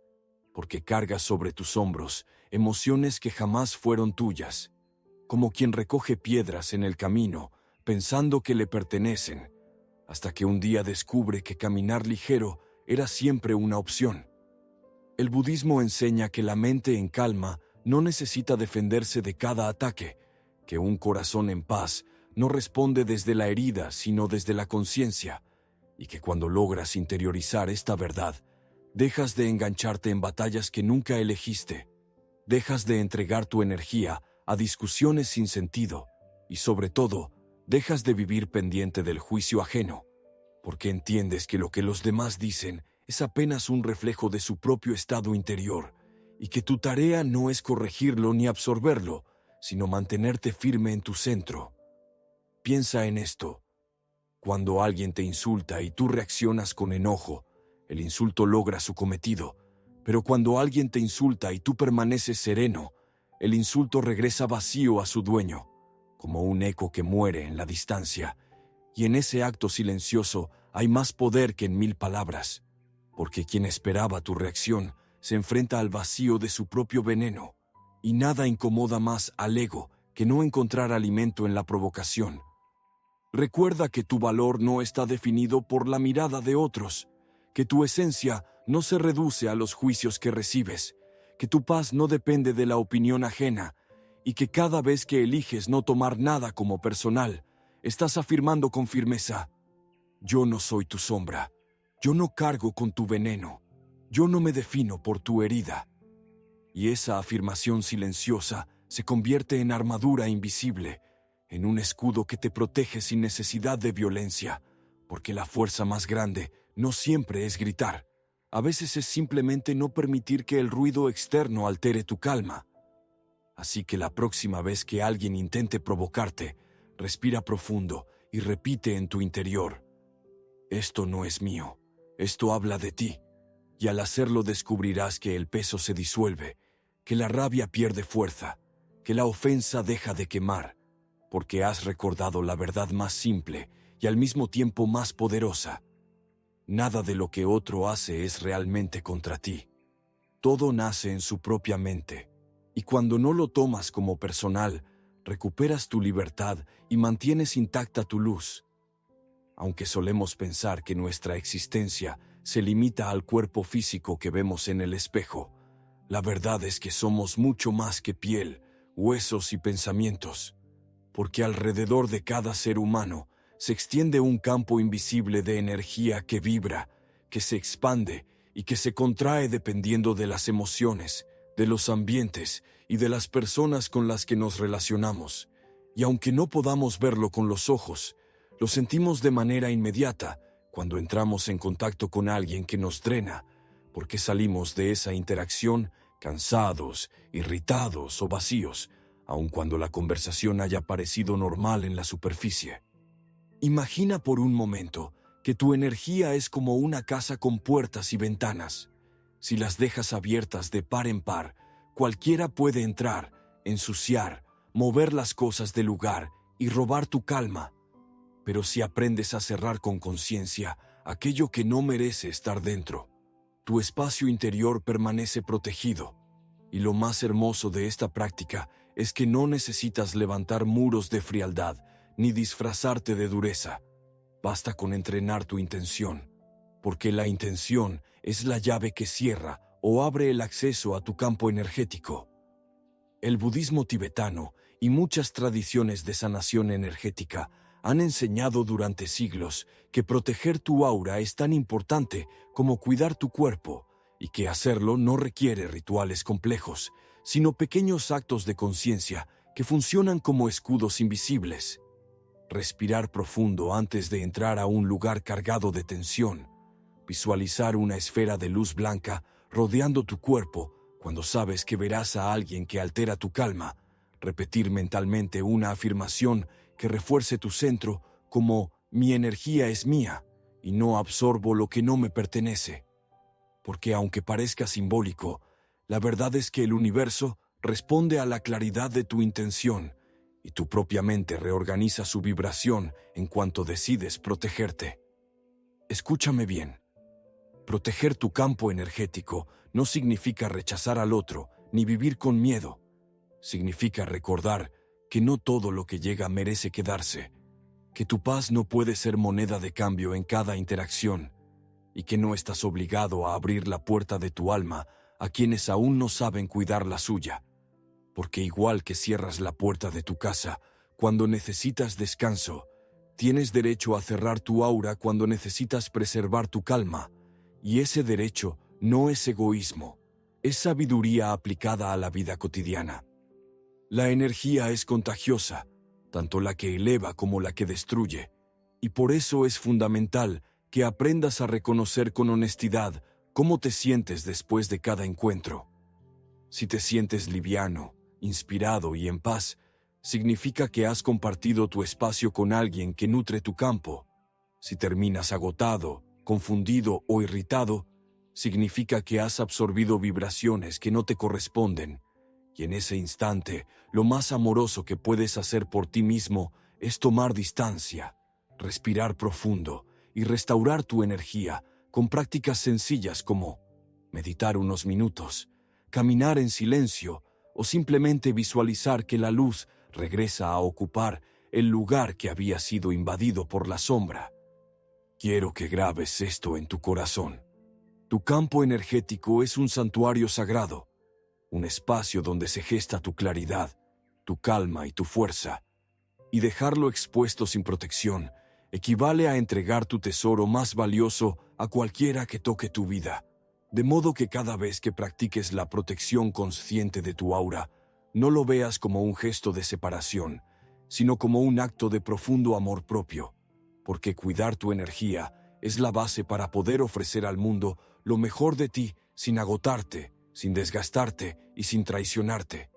porque cargas sobre tus hombros emociones que jamás fueron tuyas, como quien recoge piedras en el camino, pensando que le pertenecen, hasta que un día descubre que caminar ligero era siempre una opción. El budismo enseña que la mente en calma no necesita defenderse de cada ataque, que un corazón en paz no responde desde la herida, sino desde la conciencia, y que cuando logras interiorizar esta verdad, dejas de engancharte en batallas que nunca elegiste, dejas de entregar tu energía a discusiones sin sentido y, sobre todo, dejas de vivir pendiente del juicio ajeno, porque entiendes que lo que los demás dicen es apenas un reflejo de su propio estado interior y que tu tarea no es corregirlo ni absorberlo, sino mantenerte firme en tu centro. Piensa en esto. Cuando alguien te insulta y tú reaccionas con enojo, el insulto logra su cometido, pero cuando alguien te insulta y tú permaneces sereno, el insulto regresa vacío a su dueño, como un eco que muere en la distancia, y en ese acto silencioso hay más poder que en 1000 palabras, porque quien esperaba tu reacción se enfrenta al vacío de su propio veneno, y nada incomoda más al ego que no encontrar alimento en la provocación. Recuerda que tu valor no está definido por la mirada de otros, que tu esencia no se reduce a los juicios que recibes, que tu paz no depende de la opinión ajena, y que cada vez que eliges no tomar nada como personal, estás afirmando con firmeza: yo no soy tu sombra, yo no cargo con tu veneno, yo no me defino por tu herida. Y esa afirmación silenciosa se convierte en armadura invisible, en un escudo que te protege sin necesidad de violencia, porque la fuerza más grande no siempre es gritar. A veces es simplemente no permitir que el ruido externo altere tu calma. Así que la próxima vez que alguien intente provocarte, respira profundo y repite en tu interior: esto no es mío, esto habla de ti. Y al hacerlo descubrirás que el peso se disuelve, que la rabia pierde fuerza, que la ofensa deja de quemar, porque has recordado la verdad más simple y al mismo tiempo más poderosa. Nada de lo que otro hace es realmente contra ti. Todo nace en su propia mente, y cuando no lo tomas como personal, recuperas tu libertad y mantienes intacta tu luz. Aunque solemos pensar que nuestra existencia se limita al cuerpo físico que vemos en el espejo, la verdad es que somos mucho más que piel, huesos y pensamientos, porque alrededor de cada ser humano se extiende un campo invisible de energía que vibra, que se expande y que se contrae dependiendo de las emociones, de los ambientes y de las personas con las que nos relacionamos. Y aunque no podamos verlo con los ojos, lo sentimos de manera inmediata cuando entramos en contacto con alguien que nos drena, porque salimos de esa interacción cansados, irritados o vacíos, aun cuando la conversación haya parecido normal en la superficie. Imagina por un momento que tu energía es como una casa con puertas y ventanas. Si las dejas abiertas de par en par, cualquiera puede entrar, ensuciar, mover las cosas del lugar y robar tu calma. Pero si aprendes a cerrar con conciencia aquello que no merece estar dentro, tu espacio interior permanece protegido. Y lo más hermoso de esta práctica es que no necesitas levantar muros de frialdad ni disfrazarte de dureza. Basta con entrenar tu intención, porque la intención es la llave que cierra o abre el acceso a tu campo energético. El budismo tibetano y muchas tradiciones de sanación energética han enseñado durante siglos que proteger tu aura es tan importante como cuidar tu cuerpo, y que hacerlo no requiere rituales complejos, sino pequeños actos de conciencia que funcionan como escudos invisibles. Respirar profundo antes de entrar a un lugar cargado de tensión. Visualizar una esfera de luz blanca rodeando tu cuerpo cuando sabes que verás a alguien que altera tu calma. Repetir mentalmente una afirmación que refuerce tu centro como «mi energía es mía y no absorbo lo que no me pertenece». Porque aunque parezca simbólico, la verdad es que el universo responde a la claridad de tu intención y tu propia mente reorganiza su vibración en cuanto decides protegerte. Escúchame bien. Proteger tu campo energético no significa rechazar al otro ni vivir con miedo. Significa recordar que no todo lo que llega merece quedarse, que tu paz no puede ser moneda de cambio en cada interacción, y que no estás obligado a abrir la puerta de tu alma a quienes aún no saben cuidar la suya. Porque igual que cierras la puerta de tu casa cuando necesitas descanso, tienes derecho a cerrar tu aura cuando necesitas preservar tu calma. Y ese derecho no es egoísmo, es sabiduría aplicada a la vida cotidiana. La energía es contagiosa, tanto la que eleva como la que destruye, y por eso es fundamental que aprendas a reconocer con honestidad cómo te sientes después de cada encuentro. Si te sientes liviano, inspirado y en paz, significa que has compartido tu espacio con alguien que nutre tu campo. Si terminas agotado, confundido o irritado, significa que has absorbido vibraciones que no te corresponden. Y en ese instante, lo más amoroso que puedes hacer por ti mismo es tomar distancia, respirar profundo y restaurar tu energía con prácticas sencillas como meditar unos minutos, caminar en silencio o simplemente visualizar que la luz regresa a ocupar el lugar que había sido invadido por la sombra. Quiero que grabes esto en tu corazón. Tu campo energético es un santuario sagrado, un espacio donde se gesta tu claridad, tu calma y tu fuerza, y dejarlo expuesto sin protección equivale a entregar tu tesoro más valioso a cualquiera que toque tu vida. De modo que cada vez que practiques la protección consciente de tu aura, no lo veas como un gesto de separación, sino como un acto de profundo amor propio, porque cuidar tu energía es la base para poder ofrecer al mundo lo mejor de ti sin agotarte, sin desgastarte y sin traicionarte.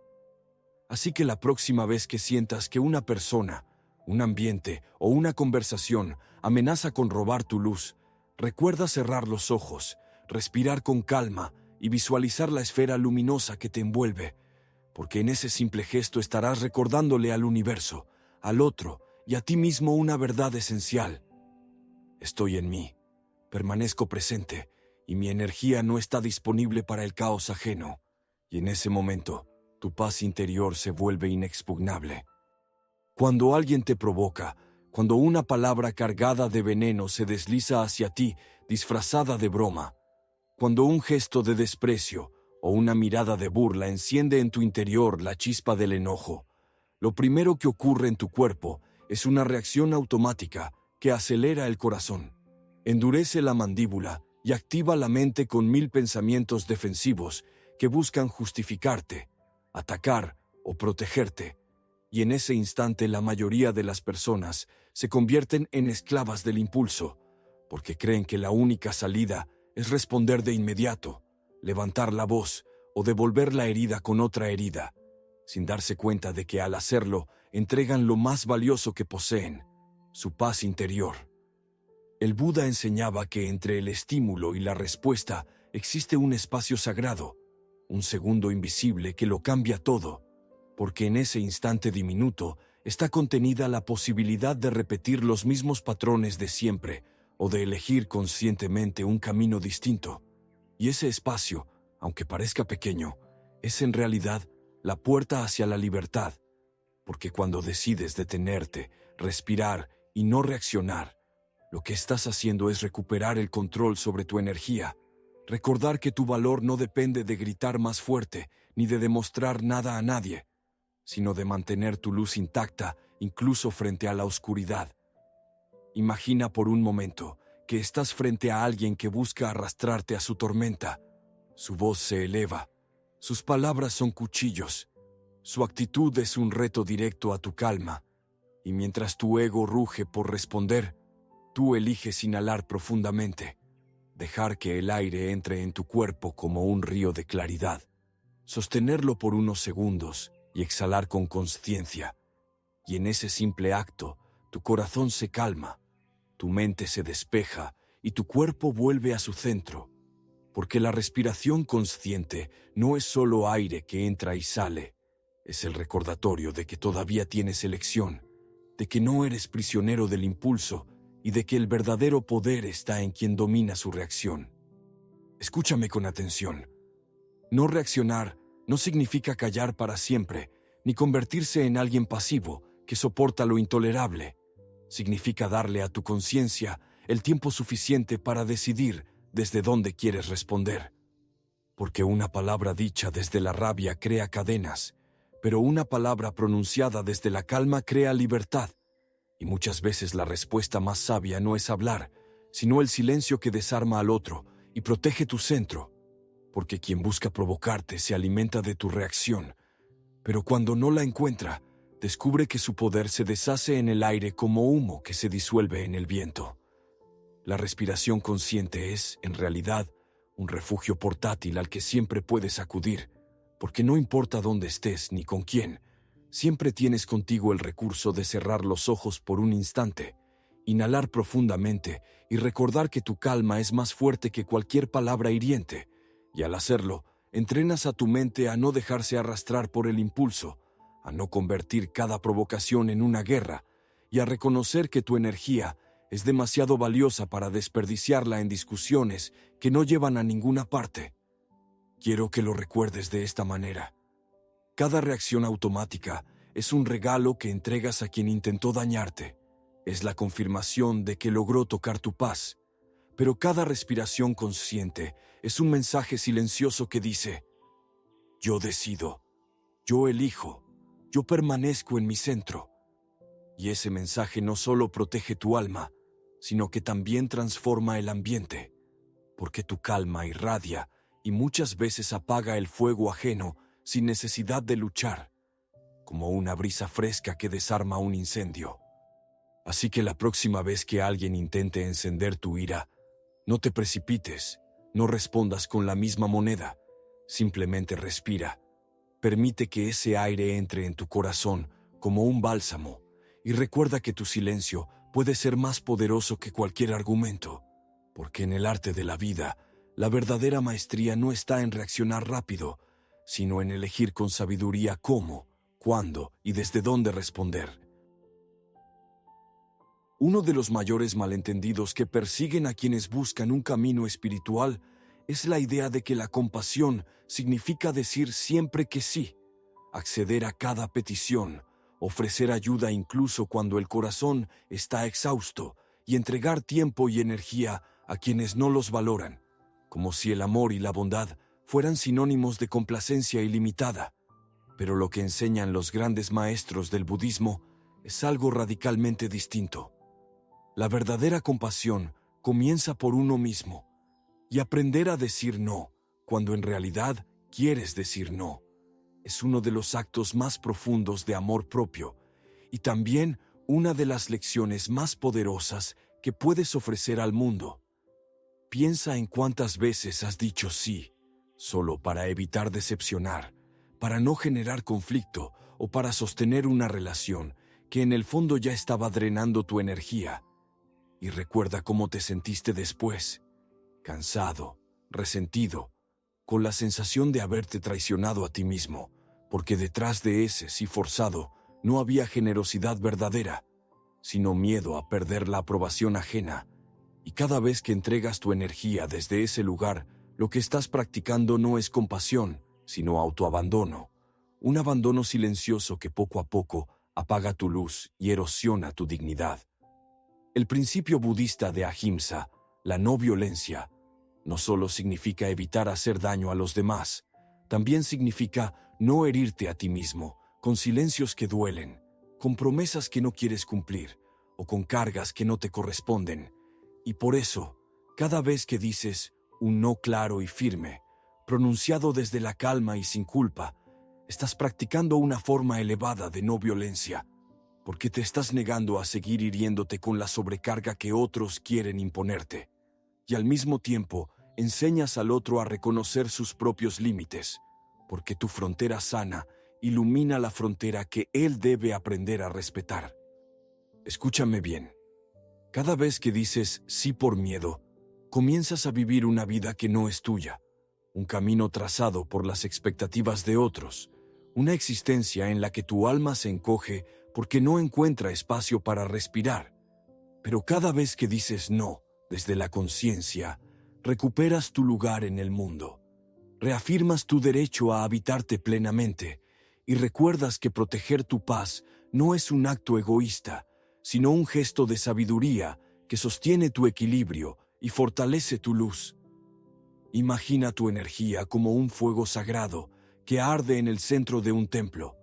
Así que la próxima vez que sientas que una persona, un ambiente o una conversación amenaza con robar tu luz, recuerda cerrar los ojos, respirar con calma y visualizar la esfera luminosa que te envuelve, porque en ese simple gesto estarás recordándole al universo, al otro y a ti mismo una verdad esencial. Estoy en mí, permanezco presente y mi energía no está disponible para el caos ajeno, y en ese momento tu paz interior se vuelve inexpugnable. Cuando alguien te provoca, cuando una palabra cargada de veneno se desliza hacia ti disfrazada de broma, cuando un gesto de desprecio o una mirada de burla enciende en tu interior la chispa del enojo, lo primero que ocurre en tu cuerpo es una reacción automática que acelera el corazón, endurece la mandíbula y activa la mente con 1000 pensamientos defensivos que buscan justificarte, atacar o protegerte. Y en ese instante la mayoría de las personas se convierten en esclavas del impulso, porque creen que la única salida es responder de inmediato, levantar la voz o devolver la herida con otra herida, sin darse cuenta de que al hacerlo entregan lo más valioso que poseen, su paz interior. El Buda enseñaba que entre el estímulo y la respuesta existe un espacio sagrado, un segundo invisible que lo cambia todo, porque en ese instante diminuto está contenida la posibilidad de repetir los mismos patrones de siempre o de elegir conscientemente un camino distinto. Y ese espacio, aunque parezca pequeño, es en realidad la puerta hacia la libertad, porque cuando decides detenerte, respirar y no reaccionar, lo que estás haciendo es recuperar el control sobre tu energía, recordar que tu valor no depende de gritar más fuerte ni de demostrar nada a nadie, sino de mantener tu luz intacta incluso frente a la oscuridad. Imagina por un momento que estás frente a alguien que busca arrastrarte a su tormenta. Su voz se eleva, sus palabras son cuchillos, su actitud es un reto directo a tu calma, y mientras tu ego ruge por responder, tú eliges inhalar profundamente, dejar que el aire entre en tu cuerpo como un río de claridad, sostenerlo por unos segundos y exhalar con consciencia. Y en ese simple acto, tu corazón se calma, tu mente se despeja y tu cuerpo vuelve a su centro, porque la respiración consciente no es solo aire que entra y sale, es el recordatorio de que todavía tienes elección, de que no eres prisionero del impulso y de que el verdadero poder está en quien domina su reacción. Escúchame con atención. No reaccionar no significa callar para siempre, ni convertirse en alguien pasivo que soporta lo intolerable. Significa darle a tu conciencia el tiempo suficiente para decidir desde dónde quieres responder. Porque una palabra dicha desde la rabia crea cadenas, pero una palabra pronunciada desde la calma crea libertad. Y muchas veces la respuesta más sabia no es hablar, sino el silencio que desarma al otro y protege tu centro. Porque quien busca provocarte se alimenta de tu reacción, pero cuando no la encuentra, descubre que su poder se deshace en el aire como humo que se disuelve en el viento. La respiración consciente es, en realidad, un refugio portátil al que siempre puedes acudir, porque no importa dónde estés ni con quién, siempre tienes contigo el recurso de cerrar los ojos por un instante, inhalar profundamente y recordar que tu calma es más fuerte que cualquier palabra hiriente, y al hacerlo, entrenas a tu mente a no dejarse arrastrar por el impulso, a no convertir cada provocación en una guerra, y a reconocer que tu energía es demasiado valiosa para desperdiciarla en discusiones que no llevan a ninguna parte. Quiero que lo recuerdes de esta manera. Cada reacción automática es un regalo que entregas a quien intentó dañarte. Es la confirmación de que logró tocar tu paz. Pero cada respiración consciente es un mensaje silencioso que dice: yo decido, yo elijo, yo permanezco en mi centro. Y ese mensaje no solo protege tu alma, sino que también transforma el ambiente, porque tu calma irradia y muchas veces apaga el fuego ajeno sin necesidad de luchar, como una brisa fresca que desarma un incendio. Así que la próxima vez que alguien intente encender tu ira, no te precipites, no respondas con la misma moneda, simplemente respira. Permite que ese aire entre en tu corazón como un bálsamo y recuerda que tu silencio puede ser más poderoso que cualquier argumento, porque en el arte de la vida, la verdadera maestría no está en reaccionar rápido, sino en elegir con sabiduría cómo, cuándo y desde dónde responder. Uno de los mayores malentendidos que persiguen a quienes buscan un camino espiritual es la idea de que la compasión significa decir siempre que sí, acceder a cada petición, ofrecer ayuda incluso cuando el corazón está exhausto y entregar tiempo y energía a quienes no los valoran, como si el amor y la bondad fueran sinónimos de complacencia ilimitada. Pero lo que enseñan los grandes maestros del budismo es algo radicalmente distinto. La verdadera compasión comienza por uno mismo, y aprender a decir no, cuando en realidad quieres decir no, es uno de los actos más profundos de amor propio, y también una de las lecciones más poderosas que puedes ofrecer al mundo. Piensa en cuántas veces has dicho sí, solo para evitar decepcionar, para no generar conflicto o para sostener una relación que en el fondo ya estaba drenando tu energía. Y recuerda cómo te sentiste después, cansado, resentido, con la sensación de haberte traicionado a ti mismo, porque detrás de ese sí forzado no había generosidad verdadera, sino miedo a perder la aprobación ajena. Y cada vez que entregas tu energía desde ese lugar, lo que estás practicando no es compasión, sino autoabandono. Un abandono silencioso que poco a poco apaga tu luz y erosiona tu dignidad. El principio budista de Ahimsa, la no violencia, no solo significa evitar hacer daño a los demás, también significa no herirte a ti mismo, con silencios que duelen, con promesas que no quieres cumplir, o con cargas que no te corresponden. Y por eso, cada vez que dices un no claro y firme, pronunciado desde la calma y sin culpa, estás practicando una forma elevada de no violencia, porque te estás negando a seguir hiriéndote con la sobrecarga que otros quieren imponerte. Y al mismo tiempo, enseñas al otro a reconocer sus propios límites, porque tu frontera sana ilumina la frontera que él debe aprender a respetar. Escúchame bien. Cada vez que dices sí por miedo, comienzas a vivir una vida que no es tuya, un camino trazado por las expectativas de otros, una existencia en la que tu alma se encoge porque no encuentra espacio para respirar. Pero cada vez que dices no, desde la conciencia, recuperas tu lugar en el mundo, reafirmas tu derecho a habitarte plenamente y recuerdas que proteger tu paz no es un acto egoísta, sino un gesto de sabiduría que sostiene tu equilibrio y fortalece tu luz. Imagina tu energía como un fuego sagrado que arde en el centro de un templo.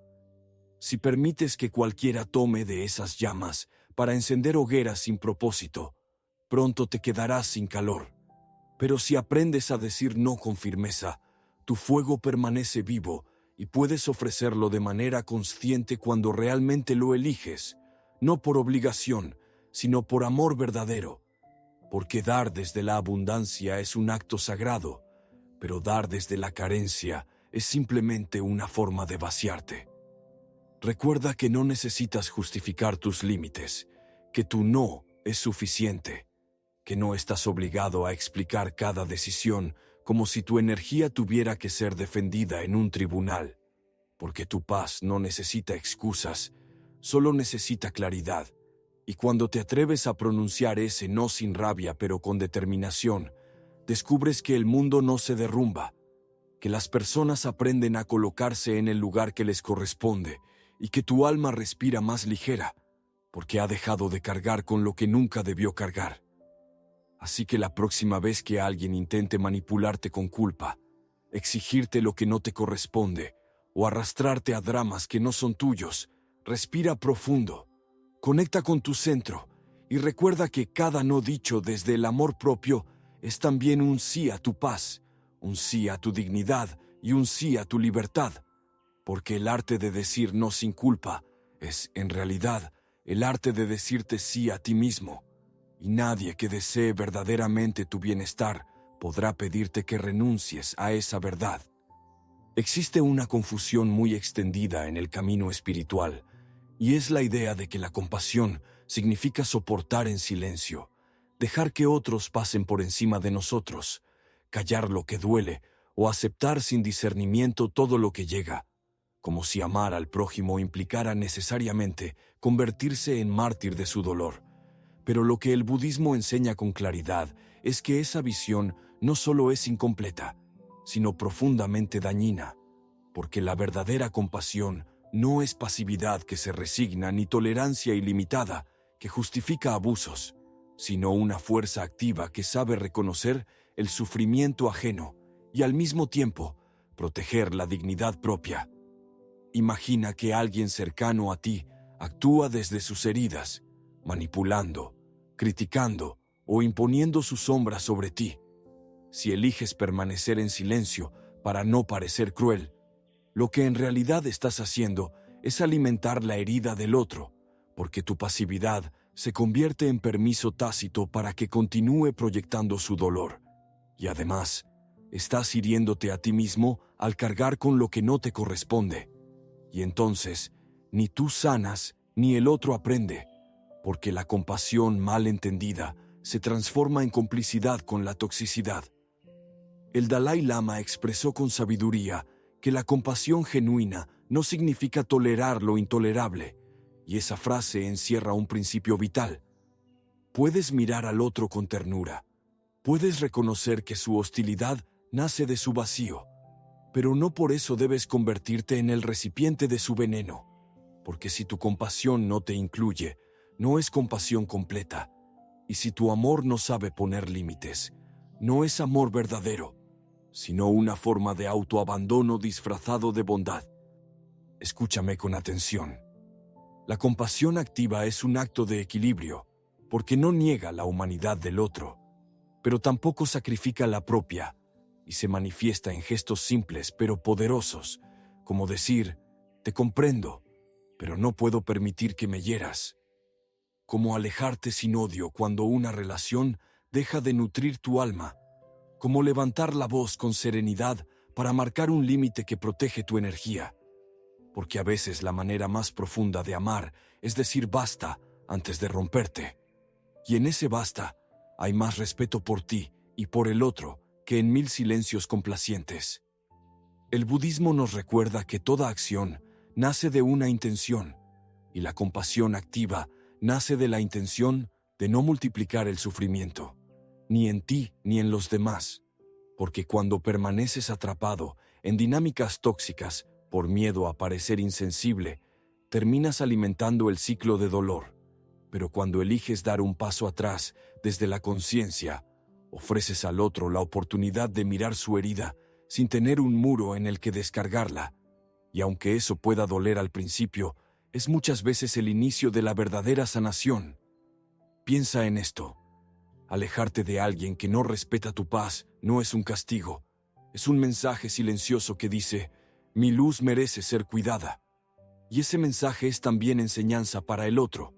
Si permites que cualquiera tome de esas llamas para encender hogueras sin propósito, pronto te quedarás sin calor. Pero si aprendes a decir no con firmeza, tu fuego permanece vivo y puedes ofrecerlo de manera consciente cuando realmente lo eliges, no por obligación, sino por amor verdadero. Porque dar desde la abundancia es un acto sagrado, pero dar desde la carencia es simplemente una forma de vaciarte. Recuerda que no necesitas justificar tus límites, que tu no es suficiente, que no estás obligado a explicar cada decisión como si tu energía tuviera que ser defendida en un tribunal, porque tu paz no necesita excusas, solo necesita claridad. Y cuando te atreves a pronunciar ese no sin rabia pero con determinación, descubres que el mundo no se derrumba, que las personas aprenden a colocarse en el lugar que les corresponde y que tu alma respira más ligera, porque ha dejado de cargar con lo que nunca debió cargar. Así que la próxima vez que alguien intente manipularte con culpa, exigirte lo que no te corresponde o arrastrarte a dramas que no son tuyos, respira profundo, conecta con tu centro y recuerda que cada no dicho desde el amor propio es también un sí a tu paz, un sí a tu dignidad y un sí a tu libertad, porque el arte de decir no sin culpa es, en realidad, el arte de decirte sí a ti mismo. Y nadie que desee verdaderamente tu bienestar podrá pedirte que renuncies a esa verdad. Existe una confusión muy extendida en el camino espiritual, y es la idea de que la compasión significa soportar en silencio, dejar que otros pasen por encima de nosotros, callar lo que duele o aceptar sin discernimiento todo lo que llega, como si amar al prójimo implicara necesariamente convertirse en mártir de su dolor. Pero lo que el budismo enseña con claridad es que esa visión no solo es incompleta, sino profundamente dañina, porque la verdadera compasión no es pasividad que se resigna ni tolerancia ilimitada que justifica abusos, sino una fuerza activa que sabe reconocer el sufrimiento ajeno y al mismo tiempo proteger la dignidad propia. Imagina que alguien cercano a ti actúa desde sus heridas, manipulando, criticando o imponiendo su sombra sobre ti. Si eliges permanecer en silencio para no parecer cruel, lo que en realidad estás haciendo es alimentar la herida del otro, porque tu pasividad se convierte en permiso tácito para que continúe proyectando su dolor. Y además, estás hiriéndote a ti mismo al cargar con lo que no te corresponde. Y entonces, ni tú sanas ni el otro aprende, porque la compasión mal entendida se transforma en complicidad con la toxicidad. El Dalai Lama expresó con sabiduría que la compasión genuina no significa tolerar lo intolerable, y esa frase encierra un principio vital. Puedes mirar al otro con ternura. Puedes reconocer que su hostilidad nace de su vacío, pero no por eso debes convertirte en el recipiente de su veneno, porque si tu compasión no te incluye, no es compasión completa, y si tu amor no sabe poner límites, no es amor verdadero, sino una forma de autoabandono disfrazado de bondad. Escúchame con atención. La compasión activa es un acto de equilibrio, porque no niega la humanidad del otro, pero tampoco sacrifica la propia, y se manifiesta en gestos simples pero poderosos, como decir, te comprendo, pero no puedo permitir que me hieras. Como alejarte sin odio cuando una relación deja de nutrir tu alma, como levantar la voz con serenidad para marcar un límite que protege tu energía. Porque a veces la manera más profunda de amar es decir basta antes de romperte. Y en ese basta hay más respeto por ti y por el otro que en 1000 silencios complacientes. El budismo nos recuerda que toda acción nace de una intención, y la compasión activa nace de la intención de no multiplicar el sufrimiento, ni en ti ni en los demás, porque cuando permaneces atrapado en dinámicas tóxicas por miedo a parecer insensible, terminas alimentando el ciclo de dolor. Pero cuando eliges dar un paso atrás desde la conciencia, ofreces al otro la oportunidad de mirar su herida sin tener un muro en el que descargarla. Y aunque eso pueda doler al principio, es muchas veces el inicio de la verdadera sanación. Piensa en esto. Alejarte de alguien que no respeta tu paz no es un castigo. Es un mensaje silencioso que dice, mi luz merece ser cuidada. Y ese mensaje es también enseñanza para el otro,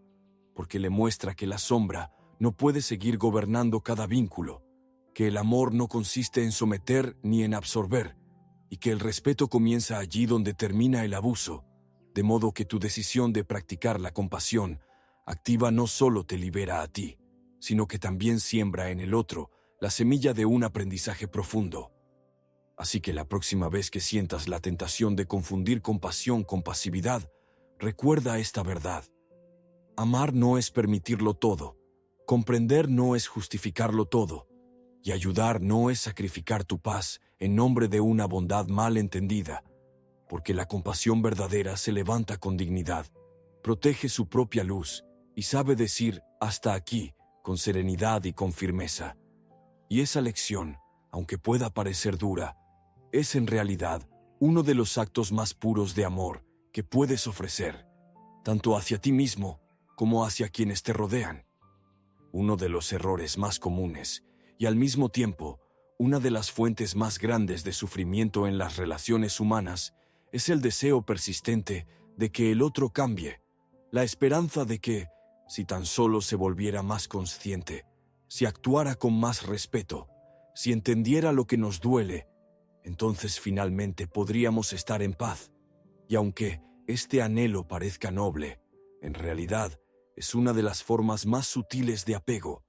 porque le muestra que la sombra no puede seguir gobernando cada vínculo, que el amor no consiste en someter ni en absorber, y que el respeto comienza allí donde termina el abuso, de modo que tu decisión de practicar la compasión activa no solo te libera a ti, sino que también siembra en el otro la semilla de un aprendizaje profundo. Así que la próxima vez que sientas la tentación de confundir compasión con pasividad, recuerda esta verdad. Amar no es permitirlo todo, comprender no es justificarlo todo, y ayudar no es sacrificar tu paz en nombre de una bondad mal entendida, porque la compasión verdadera se levanta con dignidad, protege su propia luz y sabe decir hasta aquí con serenidad y con firmeza. Y esa lección, aunque pueda parecer dura, es en realidad uno de los actos más puros de amor que puedes ofrecer, tanto hacia ti mismo como hacia quienes te rodean. Uno de los errores más comunes y al mismo tiempo una de las fuentes más grandes de sufrimiento en las relaciones humanas es el deseo persistente de que el otro cambie, la esperanza de que, si tan solo se volviera más consciente, si actuara con más respeto, si entendiera lo que nos duele, entonces finalmente podríamos estar en paz. Y aunque este anhelo parezca noble, en realidad es una de las formas más sutiles de apego,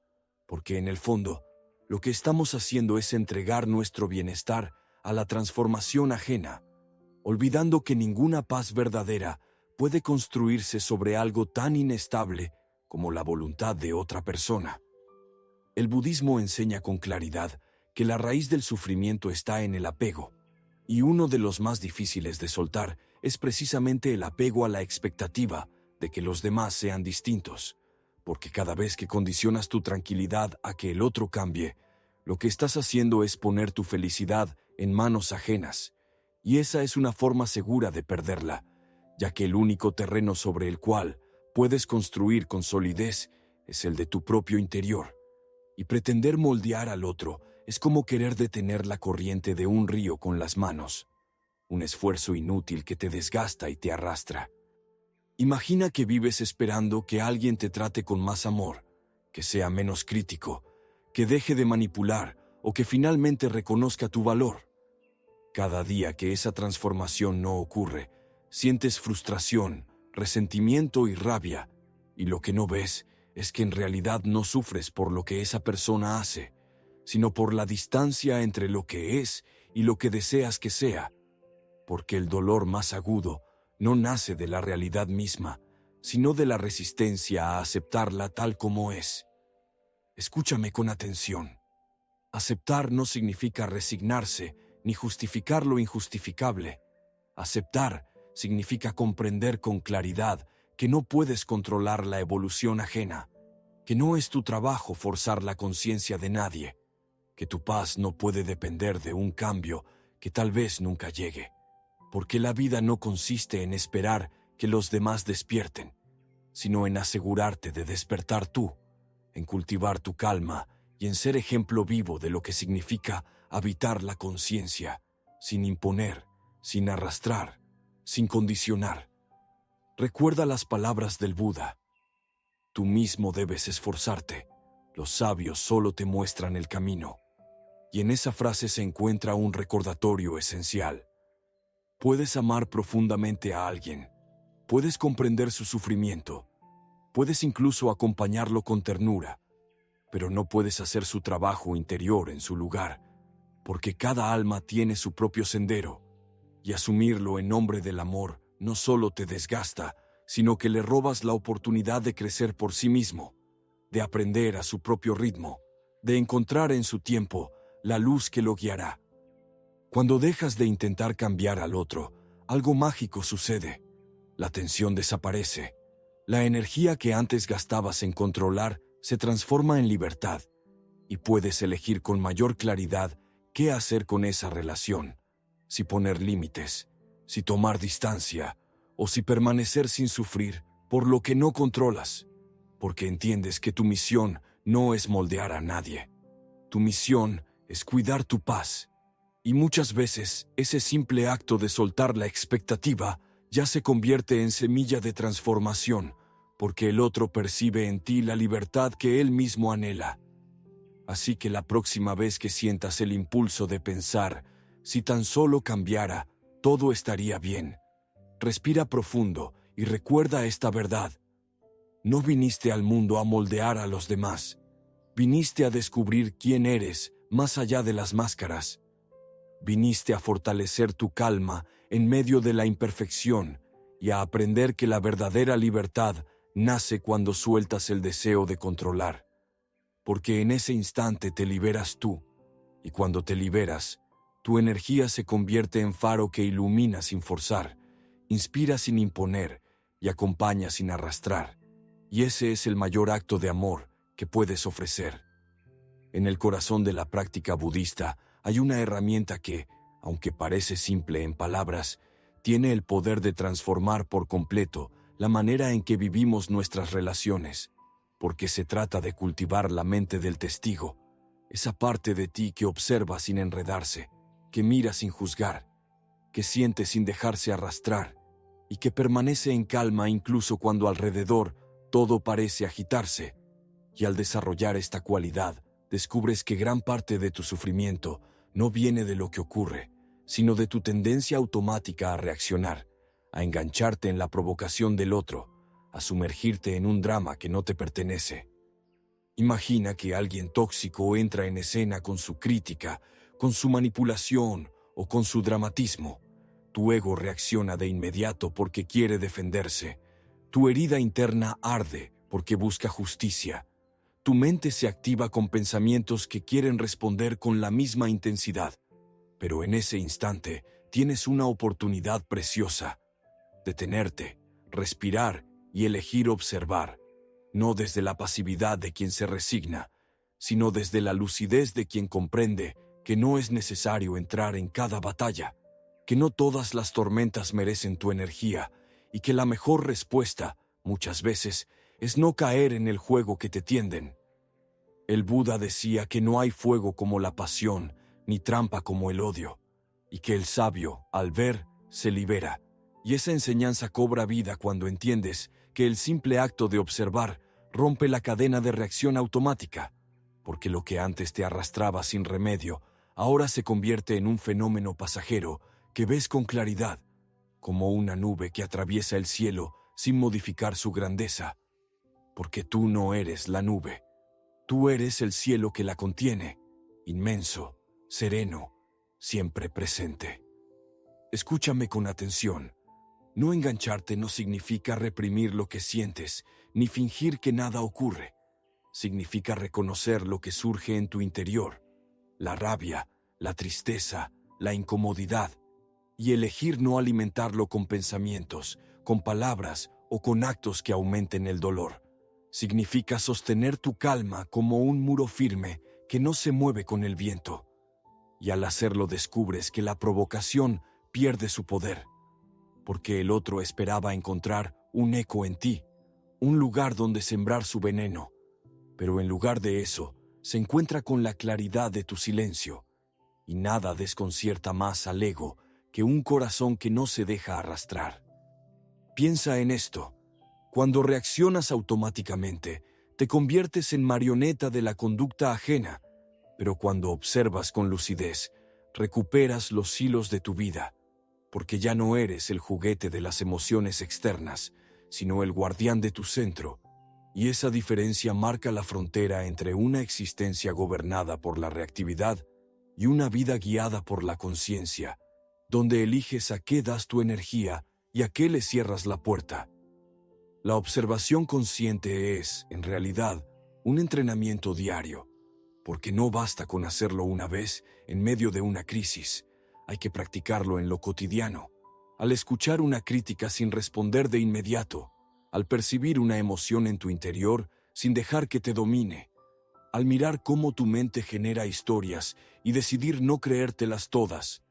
porque en el fondo, lo que estamos haciendo es entregar nuestro bienestar a la transformación ajena, olvidando que ninguna paz verdadera puede construirse sobre algo tan inestable como la voluntad de otra persona. El budismo enseña con claridad que la raíz del sufrimiento está en el apego, y uno de los más difíciles de soltar es precisamente el apego a la expectativa de que los demás sean distintos, porque cada vez que condicionas tu tranquilidad a que el otro cambie, lo que estás haciendo es poner tu felicidad en manos ajenas, y esa es una forma segura de perderla, ya que el único terreno sobre el cual puedes construir con solidez es el de tu propio interior, y pretender moldear al otro es como querer detener la corriente de un río con las manos, un esfuerzo inútil que te desgasta y te arrastra. Imagina que vives esperando que alguien te trate con más amor, que sea menos crítico, que deje de manipular o que finalmente reconozca tu valor. Cada día que esa transformación no ocurre, sientes frustración, resentimiento y rabia, y lo que no ves es que en realidad no sufres por lo que esa persona hace, sino por la distancia entre lo que es y lo que deseas que sea, porque el dolor más agudo no nace de la realidad misma, sino de la resistencia a aceptarla tal como es. Escúchame con atención. Aceptar no significa resignarse ni justificar lo injustificable. Aceptar significa comprender con claridad que no puedes controlar la evolución ajena, que no es tu trabajo forzar la conciencia de nadie, que tu paz no puede depender de un cambio que tal vez nunca llegue, porque la vida no consiste en esperar que los demás despierten, sino en asegurarte de despertar tú, en cultivar tu calma y en ser ejemplo vivo de lo que significa habitar la conciencia, sin imponer, sin arrastrar, sin condicionar. Recuerda las palabras del Buda. Tú mismo debes esforzarte. Los sabios solo te muestran el camino. Y en esa frase se encuentra un recordatorio esencial. Puedes amar profundamente a alguien. Puedes comprender su sufrimiento. Puedes incluso acompañarlo con ternura. Pero no puedes hacer su trabajo interior en su lugar, porque cada alma tiene su propio sendero. Y asumirlo en nombre del amor no solo te desgasta, sino que le robas la oportunidad de crecer por sí mismo, de aprender a su propio ritmo, de encontrar en su tiempo la luz que lo guiará. Cuando dejas de intentar cambiar al otro, algo mágico sucede. La tensión desaparece. La energía que antes gastabas en controlar se transforma en libertad, y puedes elegir con mayor claridad qué hacer con esa relación, si poner límites, si tomar distancia, o si permanecer sin sufrir por lo que no controlas, porque entiendes que tu misión no es moldear a nadie. Tu misión es cuidar tu paz, y muchas veces ese simple acto de soltar la expectativa ya se convierte en semilla de transformación, porque el otro percibe en ti la libertad que él mismo anhela. Así que la próxima vez que sientas el impulso de pensar, si tan solo cambiara, todo estaría bien, respira profundo y recuerda esta verdad. No viniste al mundo a moldear a los demás. Viniste a descubrir quién eres más allá de las máscaras. Viniste a fortalecer tu calma en medio de la imperfección y a aprender que la verdadera libertad nace cuando sueltas el deseo de controlar. Porque en ese instante te liberas tú, y cuando te liberas, tu energía se convierte en faro que ilumina sin forzar, inspira sin imponer y acompaña sin arrastrar. Y ese es el mayor acto de amor que puedes ofrecer. En el corazón de la práctica budista hay una herramienta que, aunque parece simple en palabras, tiene el poder de transformar por completo la manera en que vivimos nuestras relaciones, porque se trata de cultivar la mente del testigo, esa parte de ti que observa sin enredarse, que mira sin juzgar, que siente sin dejarse arrastrar y que permanece en calma incluso cuando alrededor todo parece agitarse. Y al desarrollar esta cualidad, descubres que gran parte de tu sufrimiento no viene de lo que ocurre, sino de tu tendencia automática a reaccionar, a engancharte en la provocación del otro, a sumergirte en un drama que no te pertenece. Imagina que alguien tóxico entra en escena con su crítica, con su manipulación o con su dramatismo. Tu ego reacciona de inmediato porque quiere defenderse. Tu herida interna arde porque busca justicia. Tu mente se activa con pensamientos que quieren responder con la misma intensidad. Pero en ese instante tienes una oportunidad preciosa: detenerte, respirar y elegir observar, no desde la pasividad de quien se resigna, sino desde la lucidez de quien comprende que no es necesario entrar en cada batalla, que no todas las tormentas merecen tu energía y que la mejor respuesta, muchas veces, es no caer en el juego que te tienden. El Buda decía que no hay fuego como la pasión, ni trampa como el odio, y que el sabio, al ver, se libera. Y esa enseñanza cobra vida cuando entiendes que el simple acto de observar rompe la cadena de reacción automática, porque lo que antes te arrastraba sin remedio, ahora se convierte en un fenómeno pasajero que ves con claridad, como una nube que atraviesa el cielo sin modificar su grandeza. Porque tú no eres la nube, tú eres el cielo que la contiene, inmenso, sereno, siempre presente. Escúchame con atención. No engancharte no significa reprimir lo que sientes, ni fingir que nada ocurre. Significa reconocer lo que surge en tu interior, la rabia, la tristeza, la incomodidad, y elegir no alimentarlo con pensamientos, con palabras o con actos que aumenten el dolor. Significa sostener tu calma como un muro firme que no se mueve con el viento. Y al hacerlo descubres que la provocación pierde su poder, porque el otro esperaba encontrar un eco en ti, un lugar donde sembrar su veneno, pero en lugar de eso, se encuentra con la claridad de tu silencio, y nada desconcierta más al ego que un corazón que no se deja arrastrar. Piensa en esto. Cuando reaccionas automáticamente, te conviertes en marioneta de la conducta ajena, pero cuando observas con lucidez, recuperas los hilos de tu vida, porque ya no eres el juguete de las emociones externas, sino el guardián de tu centro, y esa diferencia marca la frontera entre una existencia gobernada por la reactividad y una vida guiada por la conciencia, donde eliges a qué das tu energía y a qué le cierras la puerta. La observación consciente es, en realidad, un entrenamiento diario, porque no basta con hacerlo una vez en medio de una crisis, hay que practicarlo en lo cotidiano, al escuchar una crítica sin responder de inmediato, al percibir una emoción en tu interior sin dejar que te domine, al mirar cómo tu mente genera historias y decidir no creértelas todas,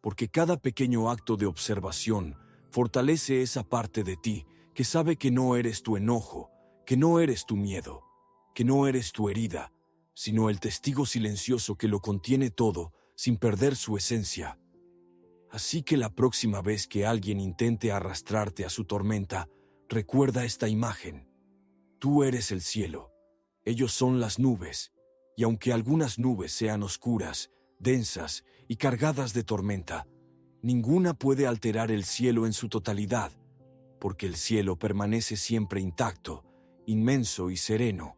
porque cada pequeño acto de observación fortalece esa parte de ti que sabe que no eres tu enojo, que no eres tu miedo, que no eres tu herida, sino el testigo silencioso que lo contiene todo sin perder su esencia. Así que la próxima vez que alguien intente arrastrarte a su tormenta, recuerda esta imagen. Tú eres el cielo, ellos son las nubes, y aunque algunas nubes sean oscuras, densas y cargadas de tormenta, ninguna puede alterar el cielo en su totalidad, porque el cielo permanece siempre intacto, inmenso y sereno,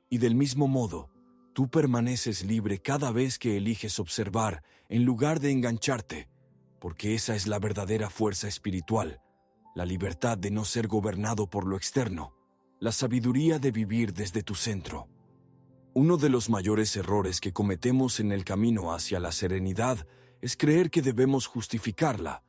y del mismo modo, tú permaneces libre cada vez que eliges observar en lugar de engancharte, porque esa es la verdadera fuerza espiritual, la libertad de no ser gobernado por lo externo, la sabiduría de vivir desde tu centro. Uno de los mayores errores que cometemos en el camino hacia la serenidad es creer que debemos justificarla,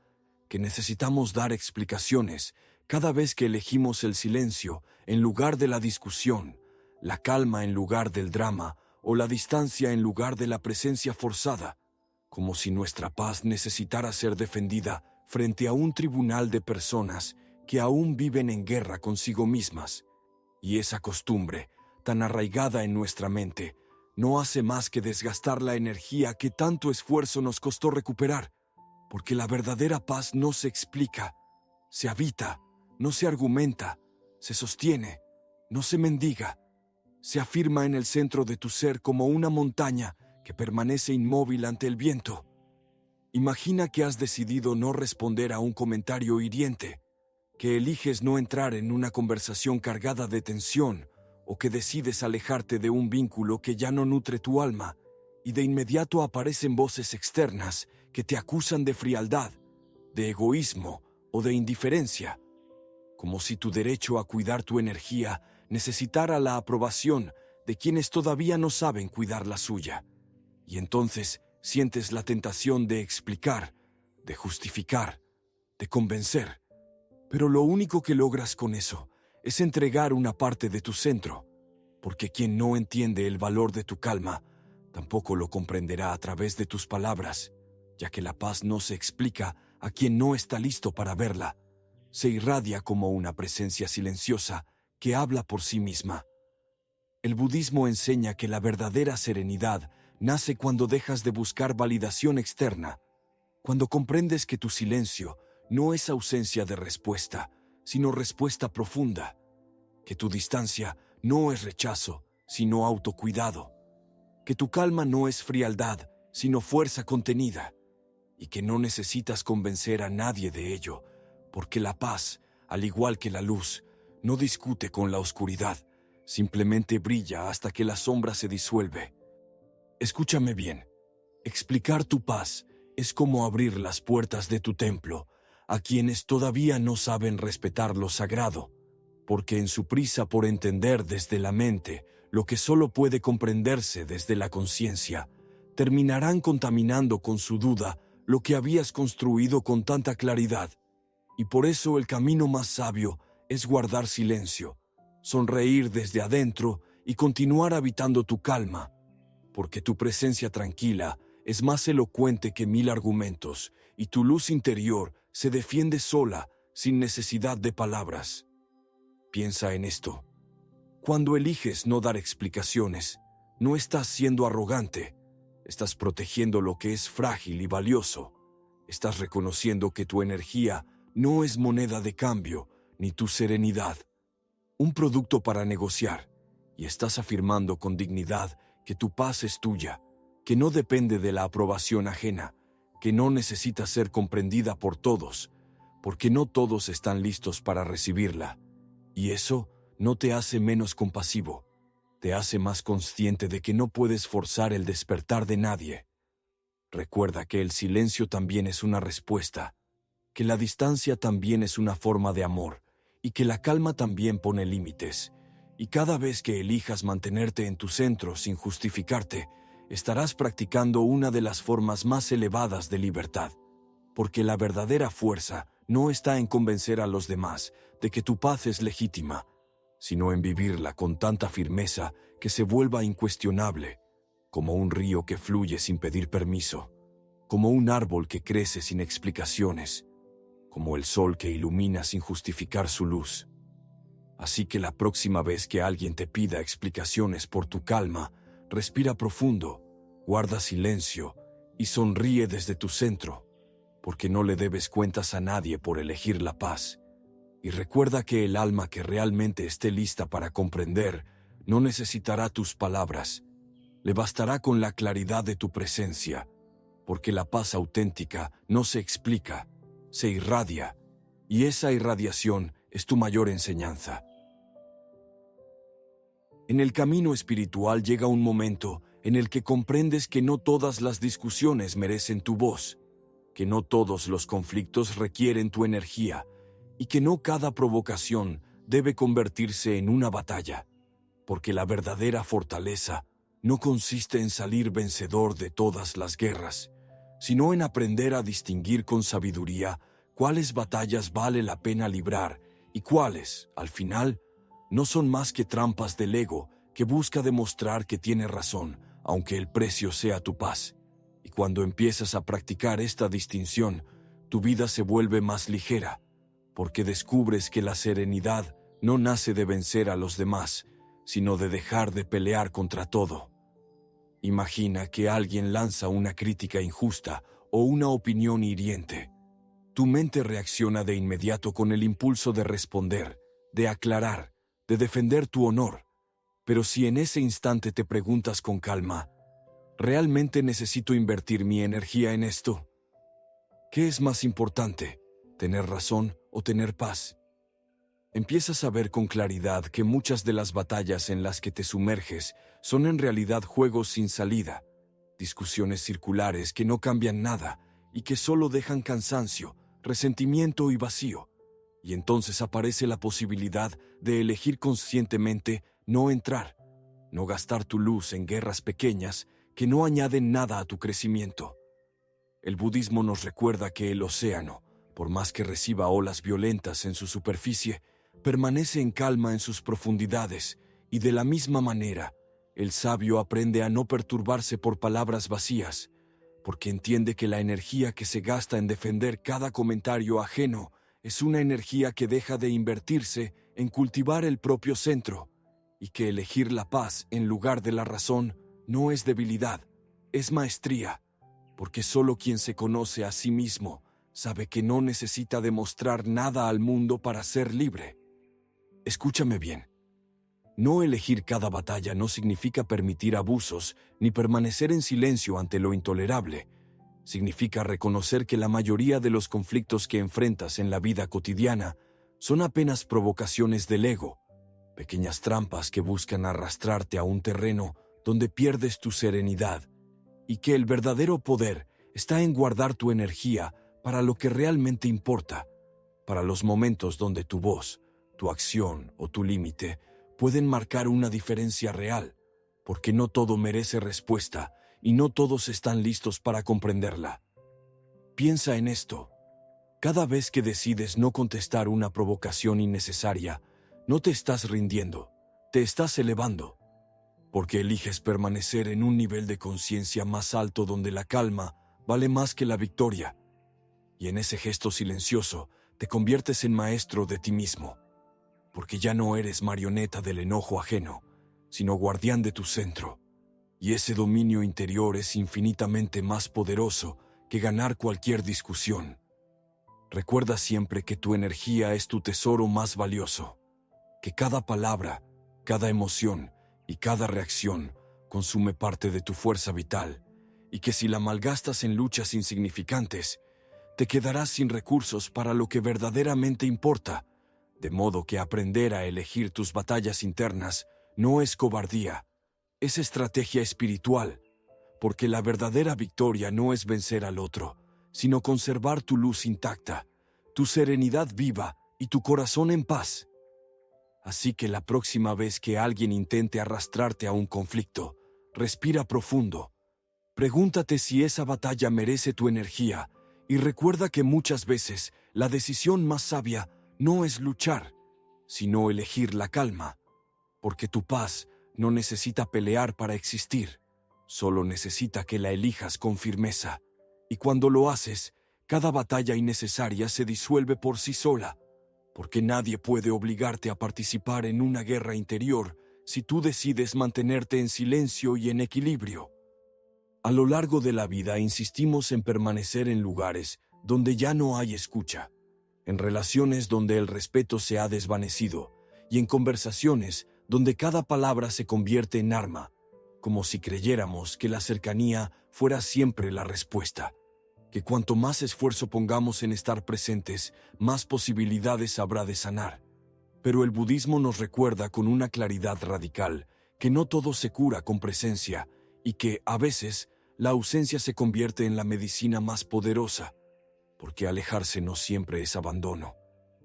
que necesitamos dar explicaciones cada vez que elegimos el silencio en lugar de la discusión, la calma en lugar del drama o la distancia en lugar de la presencia forzada, como si nuestra paz necesitara ser defendida frente a un tribunal de personas que aún viven en guerra consigo mismas. Y esa costumbre, tan arraigada en nuestra mente, no hace más que desgastar la energía que tanto esfuerzo nos costó recuperar, porque la verdadera paz no se explica, se habita, no se argumenta, se sostiene, no se mendiga, se afirma en el centro de tu ser como una montaña que permanece inmóvil ante el viento. Imagina que has decidido no responder a un comentario hiriente, que eliges no entrar en una conversación cargada de tensión o que decides alejarte de un vínculo que ya no nutre tu alma, y de inmediato aparecen voces externas que te acusan de frialdad, de egoísmo o de indiferencia, como si tu derecho a cuidar tu energía necesitara la aprobación de quienes todavía no saben cuidar la suya. Y entonces sientes la tentación de explicar, de justificar, de convencer. Pero lo único que logras con eso es entregar una parte de tu centro, porque quien no entiende el valor de tu calma, tampoco lo comprenderá a través de tus palabras, ya que la paz no se explica a quien no está listo para verla. Se irradia como una presencia silenciosa que habla por sí misma. El budismo enseña que la verdadera serenidad nace cuando dejas de buscar validación externa, cuando comprendes que tu silencio no es ausencia de respuesta, sino respuesta profunda, que tu distancia no es rechazo, sino autocuidado, que tu calma no es frialdad, sino fuerza contenida, y que no necesitas convencer a nadie de ello, porque la paz, al igual que la luz, no discute con la oscuridad, simplemente brilla hasta que la sombra se disuelve. Escúchame bien, explicar tu paz es como abrir las puertas de tu templo, a quienes todavía no saben respetar lo sagrado, porque en su prisa por entender desde la mente lo que solo puede comprenderse desde la conciencia, terminarán contaminando con su duda lo que habías construido con tanta claridad. Y por eso el camino más sabio es guardar silencio, sonreír desde adentro y continuar habitando tu calma, porque tu presencia tranquila es más elocuente que 1000 argumentos y tu luz interior se defiende sola, sin necesidad de palabras. Piensa en esto. Cuando eliges no dar explicaciones, no estás siendo arrogante, estás protegiendo lo que es frágil y valioso. Estás reconociendo que tu energía no es moneda de cambio, ni tu serenidad, un producto para negociar, y estás afirmando con dignidad que tu paz es tuya, que no depende de la aprobación ajena, que no necesita ser comprendida por todos, porque no todos están listos para recibirla. Y eso no te hace menos compasivo, te hace más consciente de que no puedes forzar el despertar de nadie. Recuerda que el silencio también es una respuesta, que la distancia también es una forma de amor, y que la calma también pone límites. Y cada vez que elijas mantenerte en tu centro sin justificarte, estarás practicando una de las formas más elevadas de libertad, porque la verdadera fuerza no está en convencer a los demás de que tu paz es legítima, sino en vivirla con tanta firmeza que se vuelva incuestionable, como un río que fluye sin pedir permiso, como un árbol que crece sin explicaciones, como el sol que ilumina sin justificar su luz. Así que la próxima vez que alguien te pida explicaciones por tu calma, respira profundo, guarda silencio y sonríe desde tu centro, porque no le debes cuentas a nadie por elegir la paz. Y recuerda que el alma que realmente esté lista para comprender no necesitará tus palabras, le bastará con la claridad de tu presencia, porque la paz auténtica no se explica, se irradia, y esa irradiación es tu mayor enseñanza. En el camino espiritual llega un momento en el que comprendes que no todas las discusiones merecen tu voz, que no todos los conflictos requieren tu energía, y que no cada provocación debe convertirse en una batalla, porque la verdadera fortaleza no consiste en salir vencedor de todas las guerras, sino en aprender a distinguir con sabiduría cuáles batallas vale la pena librar y cuáles, al final, no son más que trampas del ego que busca demostrar que tiene razón, aunque el precio sea tu paz. Y cuando empiezas a practicar esta distinción, tu vida se vuelve más ligera, porque descubres que la serenidad no nace de vencer a los demás, sino de dejar de pelear contra todo. Imagina que alguien lanza una crítica injusta o una opinión hiriente. Tu mente reacciona de inmediato con el impulso de responder, de aclarar, de defender tu honor. Pero si en ese instante te preguntas con calma, ¿realmente necesito invertir mi energía en esto? ¿Qué es más importante, tener razón o tener paz? Empiezas a ver con claridad que muchas de las batallas en las que te sumerges son en realidad juegos sin salida, discusiones circulares que no cambian nada y que solo dejan cansancio, resentimiento y vacío. Y entonces aparece la posibilidad de elegir conscientemente no entrar, no gastar tu luz en guerras pequeñas que no añaden nada a tu crecimiento. El budismo nos recuerda que el océano, por más que reciba olas violentas en su superficie, permanece en calma en sus profundidades, y de la misma manera, el sabio aprende a no perturbarse por palabras vacías, porque entiende que la energía que se gasta en defender cada comentario ajeno es una energía que deja de invertirse en cultivar el propio centro, y que elegir la paz en lugar de la razón no es debilidad, es maestría, porque solo quien se conoce a sí mismo sabe que no necesita demostrar nada al mundo para ser libre. Escúchame bien. No elegir cada batalla no significa permitir abusos ni permanecer en silencio ante lo intolerable. Significa reconocer que la mayoría de los conflictos que enfrentas en la vida cotidiana son apenas provocaciones del ego, pequeñas trampas que buscan arrastrarte a un terreno donde pierdes tu serenidad, y que el verdadero poder está en guardar tu energía para lo que realmente importa, para los momentos donde tu voz, tu acción o tu límite pueden marcar una diferencia real, porque no todo merece respuesta y no todos están listos para comprenderla. Piensa en esto. Cada vez que decides no contestar una provocación innecesaria, no te estás rindiendo, te estás elevando, porque eliges permanecer en un nivel de conciencia más alto donde la calma vale más que la victoria. Y en ese gesto silencioso te conviertes en maestro de ti mismo, porque ya no eres marioneta del enojo ajeno, sino guardián de tu centro. Y ese dominio interior es infinitamente más poderoso que ganar cualquier discusión. Recuerda siempre que tu energía es tu tesoro más valioso, que cada palabra, cada emoción y cada reacción consume parte de tu fuerza vital, y que si la malgastas en luchas insignificantes, te quedarás sin recursos para lo que verdaderamente importa, de modo que aprender a elegir tus batallas internas no es cobardía, es estrategia espiritual, porque la verdadera victoria no es vencer al otro, sino conservar tu luz intacta, tu serenidad viva y tu corazón en paz. Así que la próxima vez que alguien intente arrastrarte a un conflicto, respira profundo. Pregúntate si esa batalla merece tu energía y recuerda que muchas veces la decisión más sabia no es luchar, sino elegir la calma, porque tu paz no necesita pelear para existir, solo necesita que la elijas con firmeza, y cuando lo haces, cada batalla innecesaria se disuelve por sí sola, porque nadie puede obligarte a participar en una guerra interior si tú decides mantenerte en silencio y en equilibrio. A lo largo de la vida insistimos en permanecer en lugares donde ya no hay escucha, en relaciones donde el respeto se ha desvanecido y en conversaciones donde cada palabra se convierte en arma, como si creyéramos que la cercanía fuera siempre la respuesta, que cuanto más esfuerzo pongamos en estar presentes, más posibilidades habrá de sanar. Pero el budismo nos recuerda con una claridad radical que no todo se cura con presencia y que, a veces, la ausencia se convierte en la medicina más poderosa, porque alejarse no siempre es abandono,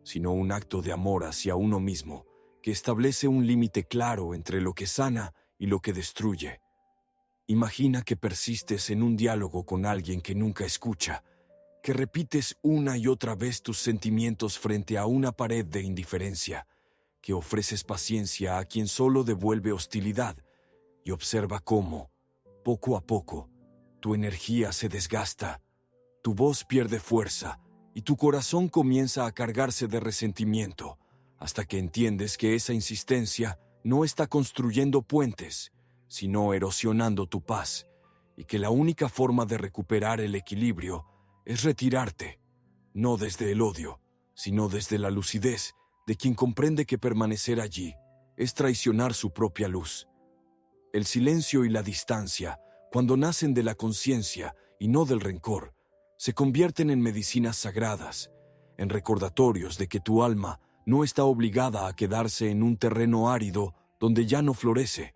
sino un acto de amor hacia uno mismo que establece un límite claro entre lo que sana y lo que destruye. Imagina que persistes en un diálogo con alguien que nunca escucha, que repites una y otra vez tus sentimientos frente a una pared de indiferencia, que ofreces paciencia a quien solo devuelve hostilidad, y observa cómo, poco a poco, tu energía se desgasta, tu voz pierde fuerza y tu corazón comienza a cargarse de resentimiento, hasta que entiendes que esa insistencia no está construyendo puentes, sino erosionando tu paz, y que la única forma de recuperar el equilibrio es retirarte, no desde el odio, sino desde la lucidez de quien comprende que permanecer allí es traicionar su propia luz. El silencio y la distancia, cuando nacen de la conciencia y no del rencor, se convierten en medicinas sagradas, en recordatorios de que tu alma no está obligada a quedarse en un terreno árido donde ya no florece,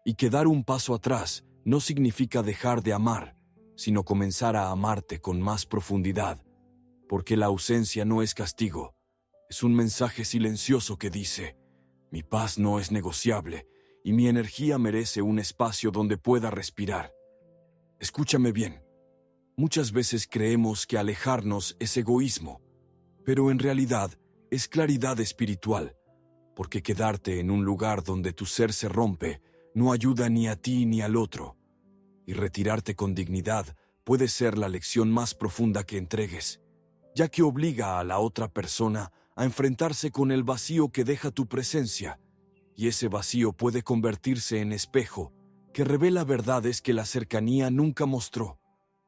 y que dar un paso atrás no significa dejar de amar, sino comenzar a amarte con más profundidad, porque la ausencia no es castigo, es un mensaje silencioso que dice: mi paz no es negociable y mi energía merece un espacio donde pueda respirar. Escúchame bien. Muchas veces creemos que alejarnos es egoísmo, pero en realidad es claridad espiritual, porque quedarte en un lugar donde tu ser se rompe no ayuda ni a ti ni al otro, y retirarte con dignidad puede ser la lección más profunda que entregues, ya que obliga a la otra persona a enfrentarse con el vacío que deja tu presencia, y ese vacío puede convertirse en espejo que revela verdades que la cercanía nunca mostró,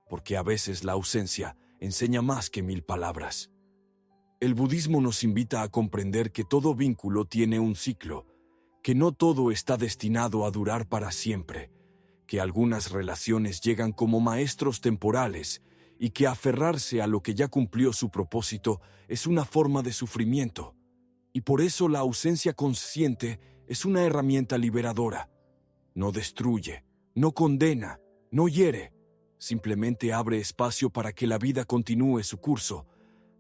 porque a veces la ausencia enseña más que 1000 palabras. El budismo nos invita a comprender que todo vínculo tiene un ciclo, que no todo está destinado a durar para siempre, que algunas relaciones llegan como maestros temporales y que aferrarse a lo que ya cumplió su propósito es una forma de sufrimiento, y por eso la ausencia consciente es una herramienta liberadora. No destruye, no condena, no hiere, Simplemente abre espacio para que la vida continúe su curso,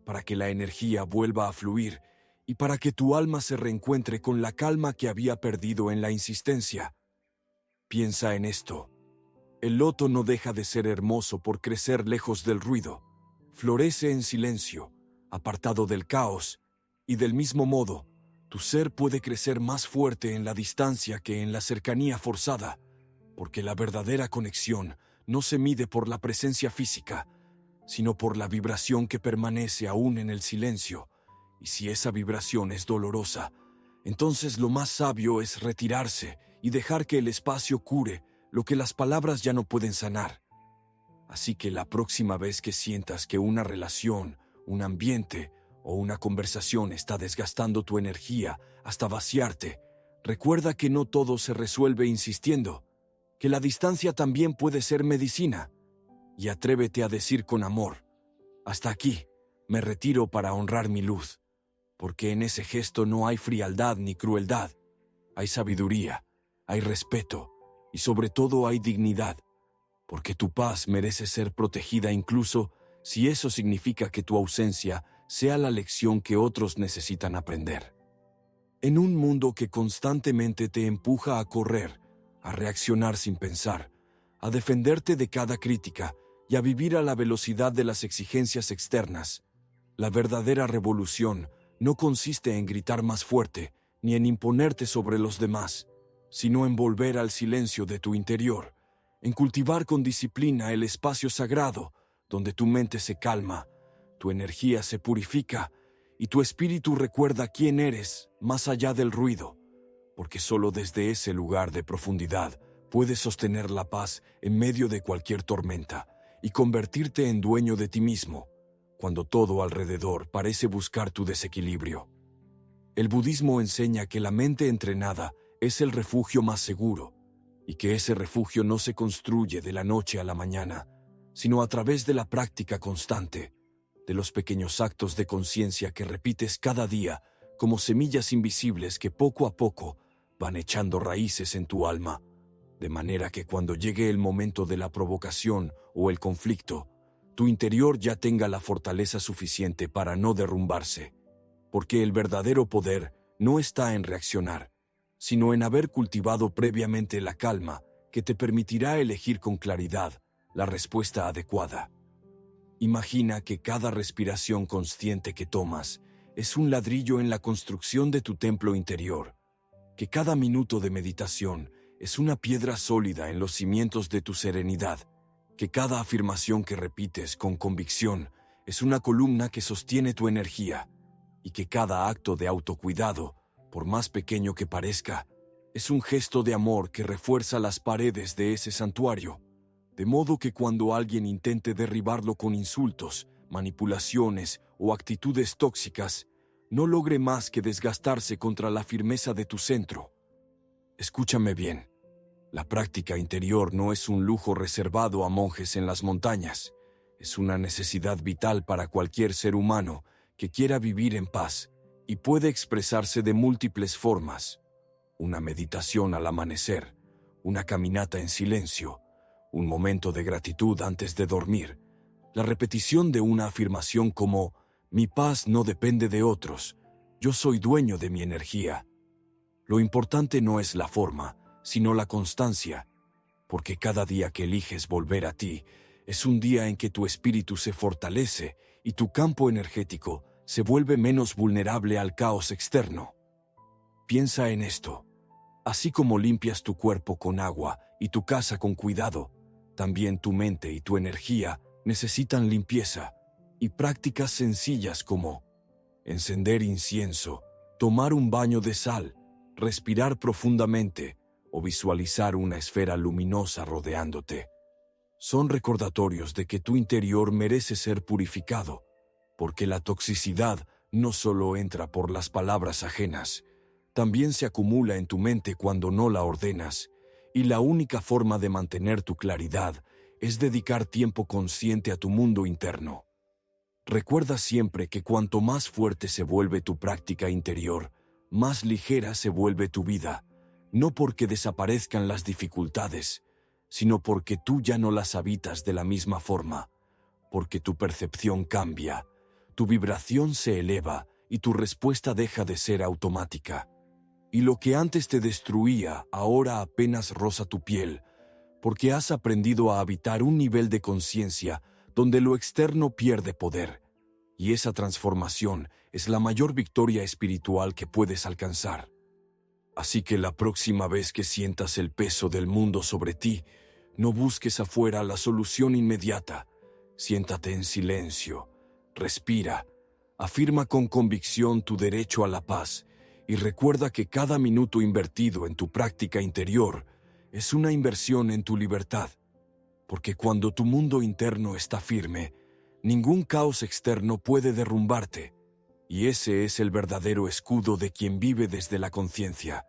para que la energía vuelva a fluir y para que tu alma se reencuentre con la calma que había perdido en la insistencia. Piensa en esto. El loto no deja de ser hermoso por crecer lejos del ruido. Florece en silencio, apartado del caos, y del mismo modo, tu ser puede crecer más fuerte en la distancia que en la cercanía forzada, porque la verdadera conexión no se mide por la presencia física, sino por la vibración que permanece aún en el silencio, y si esa vibración es dolorosa, entonces lo más sabio es retirarse y dejar que el espacio cure lo que las palabras ya no pueden sanar. Así que la próxima vez que sientas que una relación, un ambiente o una conversación está desgastando tu energía hasta vaciarte, recuerda que no todo se resuelve insistiendo, que la distancia también puede ser medicina, y atrévete a decir con amor: hasta aquí, me retiro para honrar mi luz, porque en ese gesto no hay frialdad ni crueldad, hay sabiduría, hay respeto y sobre todo hay dignidad, porque tu paz merece ser protegida incluso si eso significa que tu ausencia sea la lección que otros necesitan aprender. En un mundo que constantemente te empuja a correr, a reaccionar sin pensar, a defenderte de cada crítica y a vivir a la velocidad de las exigencias externas, la verdadera revolución no consiste en gritar más fuerte ni en imponerte sobre los demás, sino en volver al silencio de tu interior, en cultivar con disciplina el espacio sagrado donde tu mente se calma, tu energía se purifica y tu espíritu recuerda quién eres más allá del ruido, porque solo desde ese lugar de profundidad puedes sostener la paz en medio de cualquier tormenta y convertirte en dueño de ti mismo, cuando todo alrededor parece buscar tu desequilibrio. El budismo enseña que la mente entrenada es el refugio más seguro, y que ese refugio no se construye de la noche a la mañana, sino a través de la práctica constante, de los pequeños actos de conciencia que repites cada día como semillas invisibles que poco a poco van echando raíces en tu alma, de manera que cuando llegue el momento de la provocación o el conflicto, tu interior ya tenga la fortaleza suficiente para no derrumbarse, porque el verdadero poder no está en reaccionar, sino en haber cultivado previamente la calma que te permitirá elegir con claridad la respuesta adecuada. Imagina que cada respiración consciente que tomas es un ladrillo en la construcción de tu templo interior, que cada minuto de meditación es una piedra sólida en los cimientos de tu serenidad, que cada afirmación que repites con convicción es una columna que sostiene tu energía, y que cada acto de autocuidado, por más pequeño que parezca, es un gesto de amor que refuerza las paredes de ese santuario, de modo que cuando alguien intente derribarlo con insultos, manipulaciones o actitudes tóxicas, no logre más que desgastarse contra la firmeza de tu centro. Escúchame bien, la práctica interior no es un lujo reservado a monjes en las montañas, es una necesidad vital para cualquier ser humano que quiera vivir en paz y puede expresarse de múltiples formas: una meditación al amanecer, una caminata en silencio, un momento de gratitud antes de dormir, la repetición de una afirmación como «Mi paz no depende de otros, yo soy dueño de mi energía». Lo importante no es la forma, sino la constancia, porque cada día que eliges volver a ti es un día en que tu espíritu se fortalece y tu campo energético se vuelve menos vulnerable al caos externo. Piensa en esto. Así como limpias tu cuerpo con agua y tu casa con cuidado, también tu mente y tu energía necesitan limpieza y prácticas sencillas como encender incienso, tomar un baño de sal, respirar profundamente o visualizar una esfera luminosa rodeándote. Son recordatorios de que tu interior merece ser purificado, porque la toxicidad no solo entra por las palabras ajenas, también se acumula en tu mente cuando no la ordenas, y la única forma de mantener tu claridad es dedicar tiempo consciente a tu mundo interno. Recuerda siempre que cuanto más fuerte se vuelve tu práctica interior, más ligera se vuelve tu vida, no porque desaparezcan las dificultades, sino porque tú ya no las habitas de la misma forma, porque tu percepción cambia, tu vibración se eleva y tu respuesta deja de ser automática. Y lo que antes te destruía ahora apenas roza tu piel, porque has aprendido a habitar un nivel de conciencia donde lo externo pierde poder. Y esa transformación es la mayor victoria espiritual que puedes alcanzar. Así que la próxima vez que sientas el peso del mundo sobre ti, no busques afuera la solución inmediata. Siéntate en silencio, respira, afirma con convicción tu derecho a la paz y recuerda que cada minuto invertido en tu práctica interior es una inversión en tu libertad, porque cuando tu mundo interno está firme, ningún caos externo puede derrumbarte, y ese es el verdadero escudo de quien vive desde la conciencia.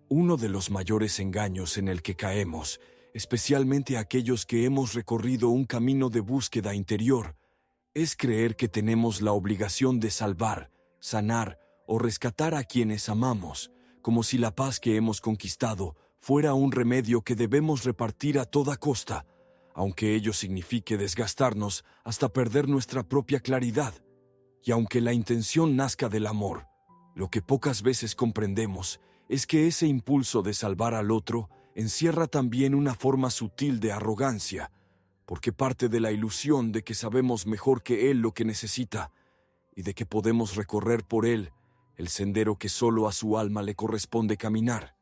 Uno de los mayores engaños en el que caemos, especialmente aquellos que hemos recorrido un camino de búsqueda interior, es creer que tenemos la obligación de salvar, sanar o rescatar a quienes amamos, como si la paz que hemos conquistado fuera un remedio que debemos repartir a toda costa, aunque ello signifique desgastarnos hasta perder nuestra propia claridad. Y aunque la intención nazca del amor, lo que pocas veces comprendemos es que ese impulso de salvar al otro encierra también una forma sutil de arrogancia, porque parte de la ilusión de que sabemos mejor que él lo que necesita y de que podemos recorrer por él el sendero que solo a su alma le corresponde caminar.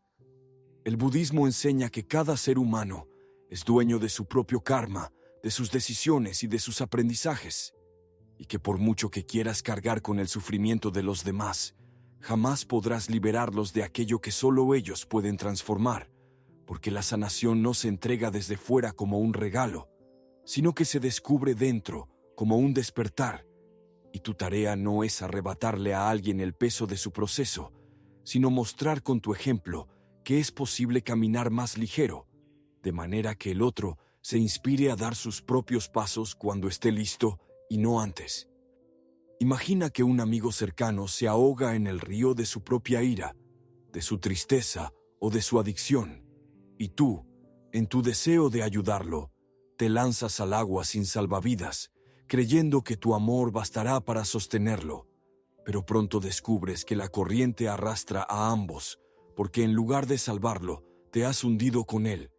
El budismo enseña que cada ser humano es dueño de su propio karma, de sus decisiones y de sus aprendizajes, y que por mucho que quieras cargar con el sufrimiento de los demás, jamás podrás liberarlos de aquello que solo ellos pueden transformar, porque la sanación no se entrega desde fuera como un regalo, sino que se descubre dentro como un despertar, y tu tarea no es arrebatarle a alguien el peso de su proceso, sino mostrar con tu ejemplo que es posible caminar más ligero, de manera que el otro se inspire a dar sus propios pasos cuando esté listo y no antes. Imagina que un amigo cercano se ahoga en el río de su propia ira, de su tristeza o de su adicción, y tú, en tu deseo de ayudarlo, te lanzas al agua sin salvavidas, creyendo que tu amor bastará para sostenerlo, pero pronto descubres que la corriente arrastra a ambos, porque en lugar de salvarlo, te has hundido con él,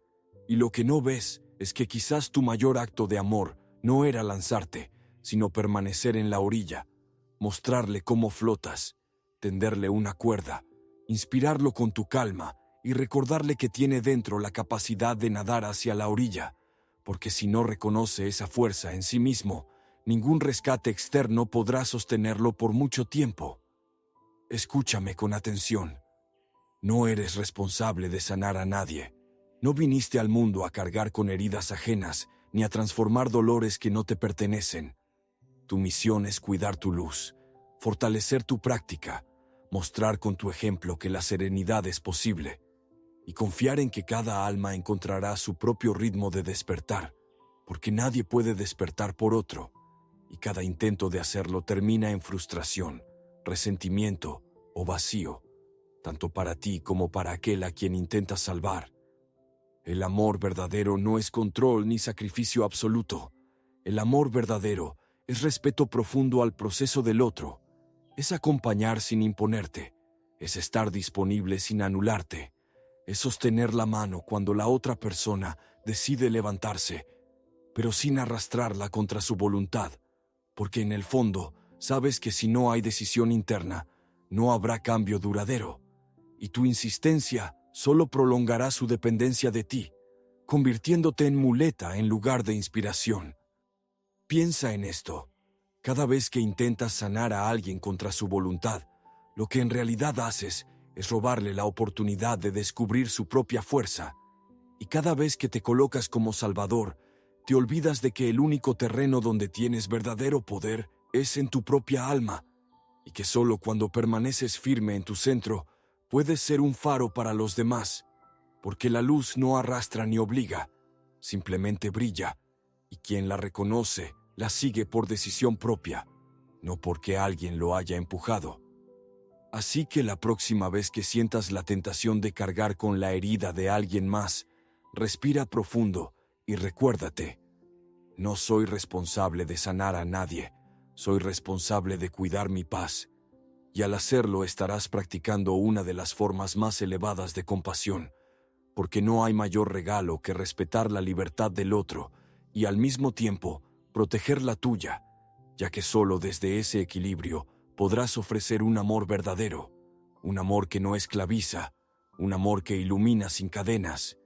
y lo que no ves es que quizás tu mayor acto de amor no era lanzarte, sino permanecer en la orilla, mostrarle cómo flotas, tenderle una cuerda, inspirarlo con tu calma y recordarle que tiene dentro la capacidad de nadar hacia la orilla, porque si no reconoce esa fuerza en sí mismo, ningún rescate externo podrá sostenerlo por mucho tiempo. Escúchame con atención. No eres responsable de sanar a nadie. No viniste al mundo a cargar con heridas ajenas ni a transformar dolores que no te pertenecen. Tu misión es cuidar tu luz, fortalecer tu práctica, mostrar con tu ejemplo que la serenidad es posible y confiar en que cada alma encontrará su propio ritmo de despertar, porque nadie puede despertar por otro, y cada intento de hacerlo termina en frustración, resentimiento o vacío, tanto para ti como para aquel a quien intentas salvar. El amor verdadero no es control ni sacrificio absoluto. El amor verdadero es respeto profundo al proceso del otro, es acompañar sin imponerte, es estar disponible sin anularte, es sostener la mano cuando la otra persona decide levantarse, pero sin arrastrarla contra su voluntad, porque en el fondo sabes que si no hay decisión interna, no habrá cambio duradero, y tu insistencia solo prolongará su dependencia de ti, convirtiéndote en muleta en lugar de inspiración. Piensa en esto. Cada vez que intentas sanar a alguien contra su voluntad, lo que en realidad haces es robarle la oportunidad de descubrir su propia fuerza. Y cada vez que te colocas como salvador, te olvidas de que el único terreno donde tienes verdadero poder es en tu propia alma, y que solo cuando permaneces firme en tu centro, puedes ser un faro para los demás, porque la luz no arrastra ni obliga, simplemente brilla, y quien la reconoce la sigue por decisión propia, no porque alguien lo haya empujado. Así que la próxima vez que sientas la tentación de cargar con la herida de alguien más, Respira profundo y recuérdate, no soy responsable de sanar a nadie, soy responsable de cuidar mi paz. Y al hacerlo estarás practicando una de las formas más elevadas de compasión, porque no hay mayor regalo que respetar la libertad del otro y al mismo tiempo proteger la tuya, ya que solo desde ese equilibrio podrás ofrecer un amor verdadero, un amor que no esclaviza, un amor que ilumina sin cadenas.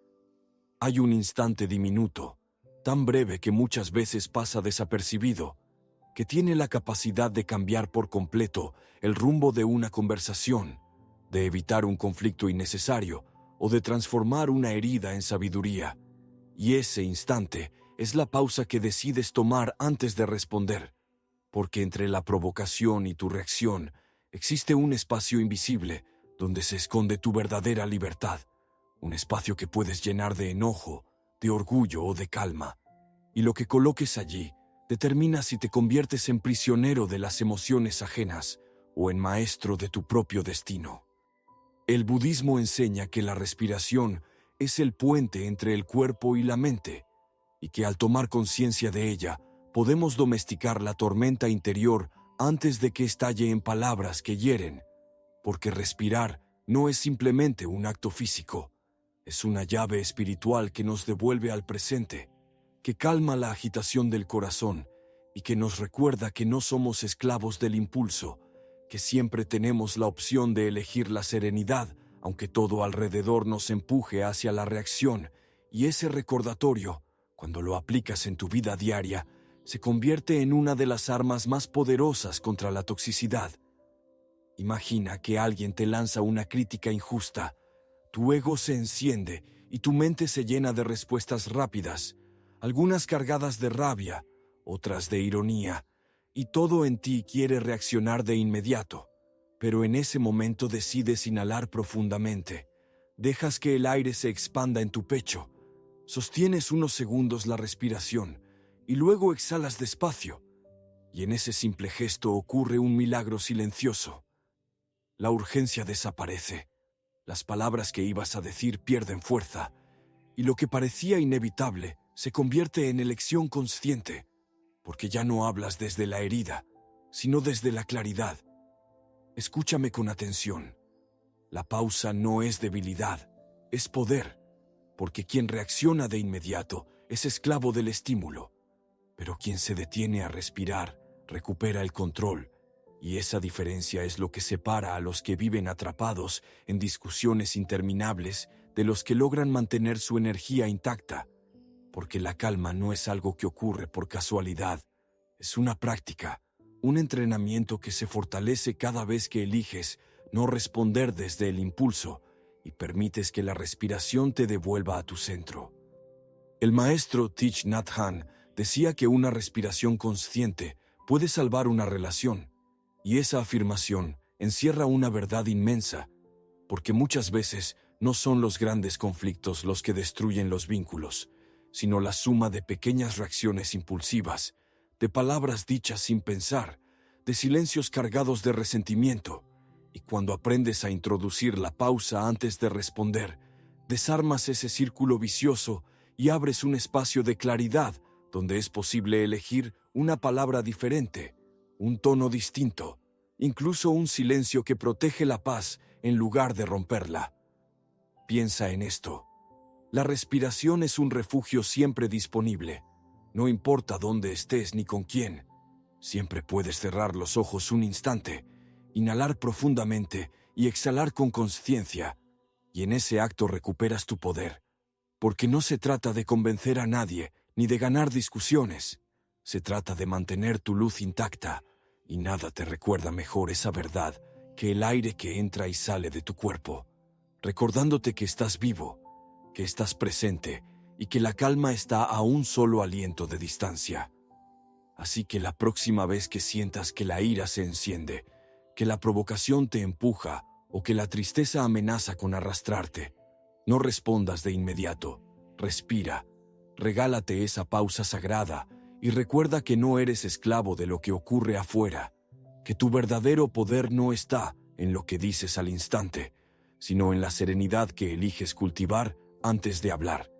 Hay un instante diminuto, tan breve que muchas veces pasa desapercibido, que tiene la capacidad de cambiar por completo el rumbo de una conversación, de evitar un conflicto innecesario o de transformar una herida en sabiduría. Y ese instante es la pausa que decides tomar antes de responder, porque entre la provocación y tu reacción existe un espacio invisible donde se esconde tu verdadera libertad, un espacio que puedes llenar de enojo, de orgullo o de calma, y lo que coloques allí determina si te conviertes en prisionero de las emociones ajenas o en maestro de tu propio destino. El budismo enseña que la respiración es el puente entre el cuerpo y la mente, y que al tomar conciencia de ella, podemos domesticar la tormenta interior antes de que estalle en palabras que hieren, porque respirar no es simplemente un acto físico, es una llave espiritual que nos devuelve al presente, que calma la agitación del corazón y que nos recuerda que no somos esclavos del impulso, que siempre tenemos la opción de elegir la serenidad, aunque todo alrededor nos empuje hacia la reacción, y ese recordatorio, cuando lo aplicas en tu vida diaria, se convierte en una de las armas más poderosas contra la toxicidad. Imagina que alguien te lanza una crítica injusta, tu ego se enciende y tu mente se llena de respuestas rápidas, algunas cargadas de rabia, otras de ironía, y todo en ti quiere reaccionar de inmediato. Pero en ese momento decides inhalar profundamente, dejas que el aire se expanda en tu pecho, sostienes unos segundos la respiración y luego exhalas despacio, y en ese simple gesto ocurre un milagro silencioso. La urgencia desaparece, las palabras que ibas a decir pierden fuerza, y lo que parecía inevitable se convierte en elección consciente, porque ya no hablas desde la herida, sino desde la claridad. Escúchame con atención. La pausa no es debilidad, es poder, porque quien reacciona de inmediato es esclavo del estímulo, pero quien se detiene a respirar recupera el control, y esa diferencia es lo que separa a los que viven atrapados en discusiones interminables de los que logran mantener su energía intacta, porque la calma no es algo que ocurre por casualidad, es una práctica, un entrenamiento que se fortalece cada vez que eliges no responder desde el impulso y permites que la respiración te devuelva a tu centro. El maestro Thich Nhat Hanh decía que una respiración consciente puede salvar una relación, y esa afirmación encierra una verdad inmensa, porque muchas veces no son los grandes conflictos los que destruyen los vínculos, sino la suma de pequeñas reacciones impulsivas, de palabras dichas sin pensar, de silencios cargados de resentimiento, y cuando aprendes a introducir la pausa antes de responder, desarmas ese círculo vicioso y abres un espacio de claridad donde es posible elegir una palabra diferente, un tono distinto, incluso un silencio que protege la paz en lugar de romperla. Piensa en esto. La respiración es un refugio siempre disponible. No importa dónde estés ni con quién. Siempre puedes cerrar los ojos un instante, inhalar profundamente y exhalar con consciencia, y en ese acto recuperas tu poder. Porque no se trata de convencer a nadie ni de ganar discusiones. Se trata de mantener tu luz intacta, y nada te recuerda mejor esa verdad que el aire que entra y sale de tu cuerpo, recordándote que estás vivo, que estás presente y que la calma está a un solo aliento de distancia. Así que la próxima vez que sientas que la ira se enciende, que la provocación te empuja o que la tristeza amenaza con arrastrarte, no respondas de inmediato, respira, regálate esa pausa sagrada y recuerda que no eres esclavo de lo que ocurre afuera, que tu verdadero poder no está en lo que dices al instante, sino en la serenidad que eliges cultivar antes de hablar.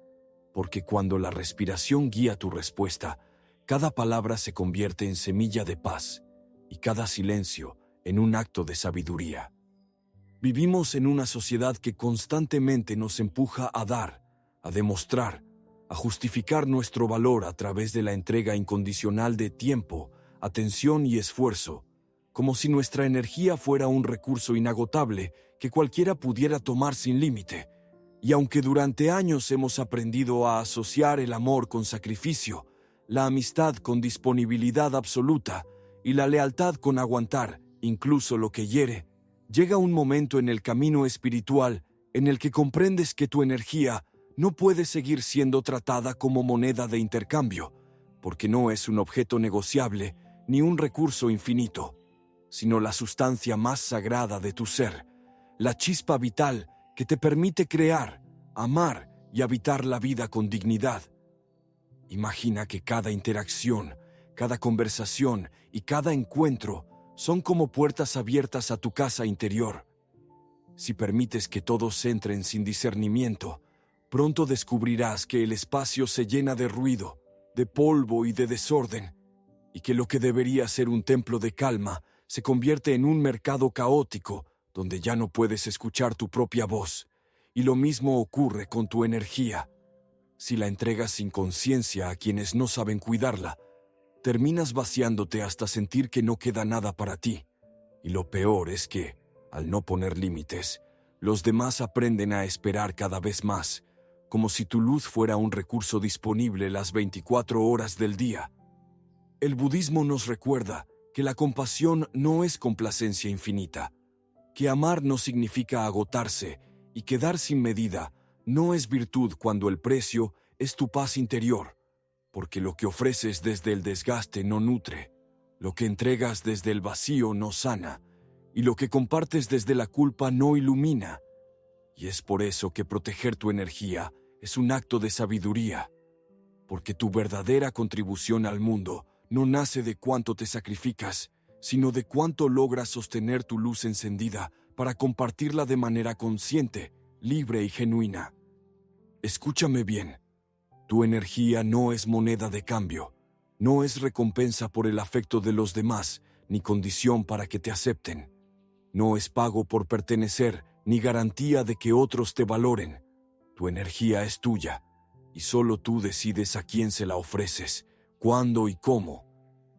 porque cuando la respiración guía tu respuesta, cada palabra se convierte en semilla de paz y cada silencio en un acto de sabiduría. Vivimos en una sociedad que constantemente nos empuja a dar, a demostrar, a justificar nuestro valor a través de la entrega incondicional de tiempo, atención y esfuerzo, como si nuestra energía fuera un recurso inagotable que cualquiera pudiera tomar sin límite. Y aunque durante años hemos aprendido a asociar el amor con sacrificio, la amistad con disponibilidad absoluta y la lealtad con aguantar, incluso lo que hiere, llega un momento en el camino espiritual en el que comprendes que tu energía no puede seguir siendo tratada como moneda de intercambio, porque no es un objeto negociable ni un recurso infinito, sino la sustancia más sagrada de tu ser, la chispa vital que te permite crear, amar y habitar la vida con dignidad. Imagina que cada interacción, cada conversación y cada encuentro son como puertas abiertas a tu casa interior. Si permites que todos entren sin discernimiento, pronto descubrirás que el espacio se llena de ruido, de polvo y de desorden, y que lo que debería ser un templo de calma se convierte en un mercado caótico donde ya no puedes escuchar tu propia voz. Y lo mismo ocurre con tu energía. Si la entregas sin conciencia a quienes no saben cuidarla, terminas vaciándote hasta sentir que no queda nada para ti. Y lo peor es que, al no poner límites, los demás aprenden a esperar cada vez más, como si tu luz fuera un recurso disponible las 24 horas del día. El budismo nos recuerda que la compasión no es complacencia infinita, que amar no significa agotarse y que dar sin medida no es virtud cuando el precio es tu paz interior, porque lo que ofreces desde el desgaste no nutre, lo que entregas desde el vacío no sana, y lo que compartes desde la culpa no ilumina. Y es por eso que proteger tu energía es un acto de sabiduría, porque tu verdadera contribución al mundo no nace de cuánto te sacrificas, sino de cuánto logras sostener tu luz encendida para compartirla de manera consciente, libre y genuina. Escúchame bien, tu energía no es moneda de cambio, no es recompensa por el afecto de los demás, ni condición para que te acepten. No es pago por pertenecer, ni garantía de que otros te valoren. Tu energía es tuya, y solo tú decides a quién se la ofreces, cuándo y cómo,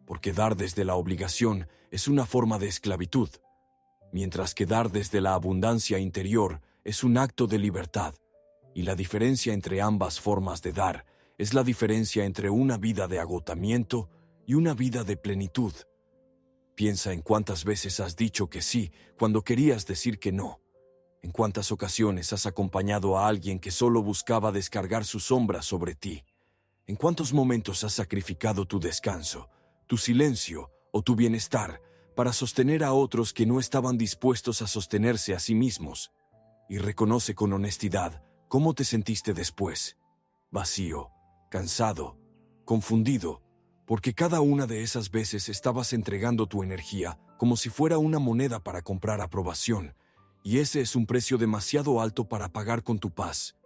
porque dar desde la obligación es una forma de esclavitud, mientras que dar desde la abundancia interior es un acto de libertad, y la diferencia entre ambas formas de dar es la diferencia entre una vida de agotamiento y una vida de plenitud. Piensa en cuántas veces has dicho que sí cuando querías decir que no. En cuántas ocasiones has acompañado a alguien que solo buscaba descargar su sombra sobre ti. En cuántos momentos has sacrificado tu descanso, tu silencio o tu bienestar para sostener a otros que no estaban dispuestos a sostenerse a sí mismos. Y reconoce con honestidad cómo te sentiste después. Vacío, cansado, confundido, porque cada una de esas veces estabas entregando tu energía como si fuera una moneda para comprar aprobación, y ese es un precio demasiado alto para pagar con tu paz.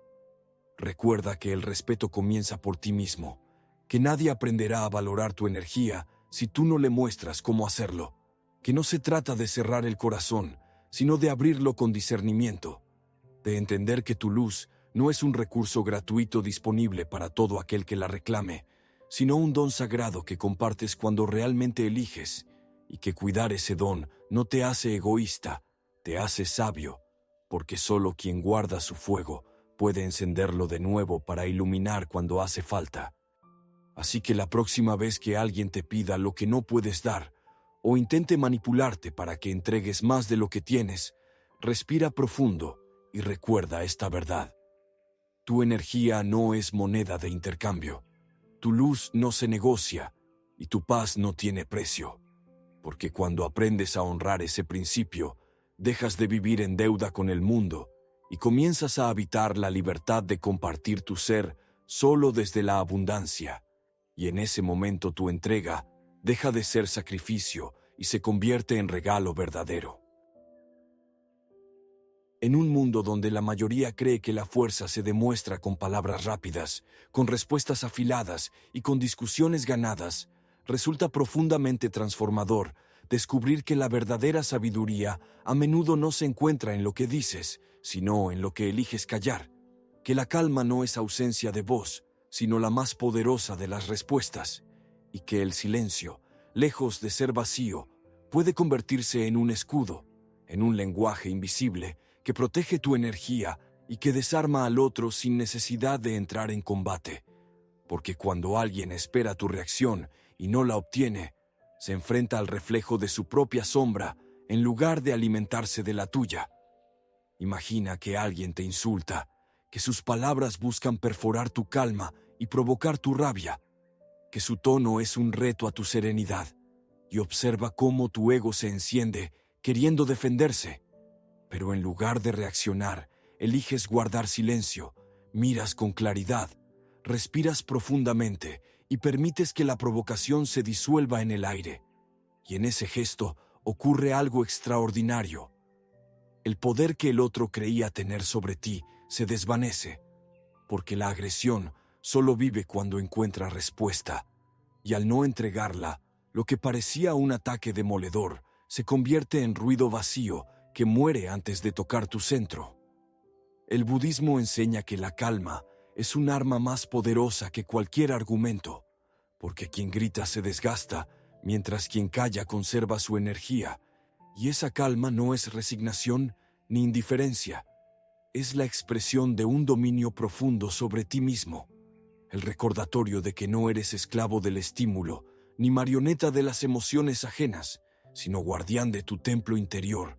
Recuerda que el respeto comienza por ti mismo, que nadie aprenderá a valorar tu energía si tú no le muestras cómo hacerlo, que no se trata de cerrar el corazón, sino de abrirlo con discernimiento, de entender que tu luz no es un recurso gratuito disponible para todo aquel que la reclame, sino un don sagrado que compartes cuando realmente eliges, y que cuidar ese don no te hace egoísta, te hace sabio, porque solo quien guarda su fuego puede encenderlo de nuevo para iluminar cuando hace falta. Así que la próxima vez que alguien te pida lo que no puedes dar, o intente manipularte para que entregues más de lo que tienes, respira profundo y recuerda esta verdad. Tu energía no es moneda de intercambio. Tu luz no se negocia y tu paz no tiene precio, porque cuando aprendes a honrar ese principio, dejas de vivir en deuda con el mundo y comienzas a habitar la libertad de compartir tu ser solo desde la abundancia, y en ese momento tu entrega deja de ser sacrificio y se convierte en regalo verdadero. En un mundo donde la mayoría cree que la fuerza se demuestra con palabras rápidas, con respuestas afiladas y con discusiones ganadas, resulta profundamente transformador descubrir que la verdadera sabiduría a menudo no se encuentra en lo que dices, sino en lo que eliges callar, que la calma no es ausencia de voz, sino la más poderosa de las respuestas, y que el silencio, lejos de ser vacío, puede convertirse en un escudo, en un lenguaje invisible que protege tu energía y que desarma al otro sin necesidad de entrar en combate. Porque cuando alguien espera tu reacción y no la obtiene, se enfrenta al reflejo de su propia sombra en lugar de alimentarse de la tuya. Imagina que alguien te insulta, que sus palabras buscan perforar tu calma y provocar tu rabia, que su tono es un reto a tu serenidad, y observa cómo tu ego se enciende queriendo defenderse. Pero en lugar de reaccionar, eliges guardar silencio, miras con claridad, respiras profundamente y permites que la provocación se disuelva en el aire. Y en ese gesto ocurre algo extraordinario. El poder que el otro creía tener sobre ti se desvanece, porque la agresión solo vive cuando encuentra respuesta, y al no entregarla, lo que parecía un ataque demoledor se convierte en ruido vacío que muere antes de tocar tu centro. El budismo enseña que la calma es un arma más poderosa que cualquier argumento, porque quien grita se desgasta, mientras quien calla conserva su energía, y esa calma no es resignación ni indiferencia, es la expresión de un dominio profundo sobre ti mismo, el recordatorio de que no eres esclavo del estímulo, ni marioneta de las emociones ajenas, sino guardián de tu templo interior,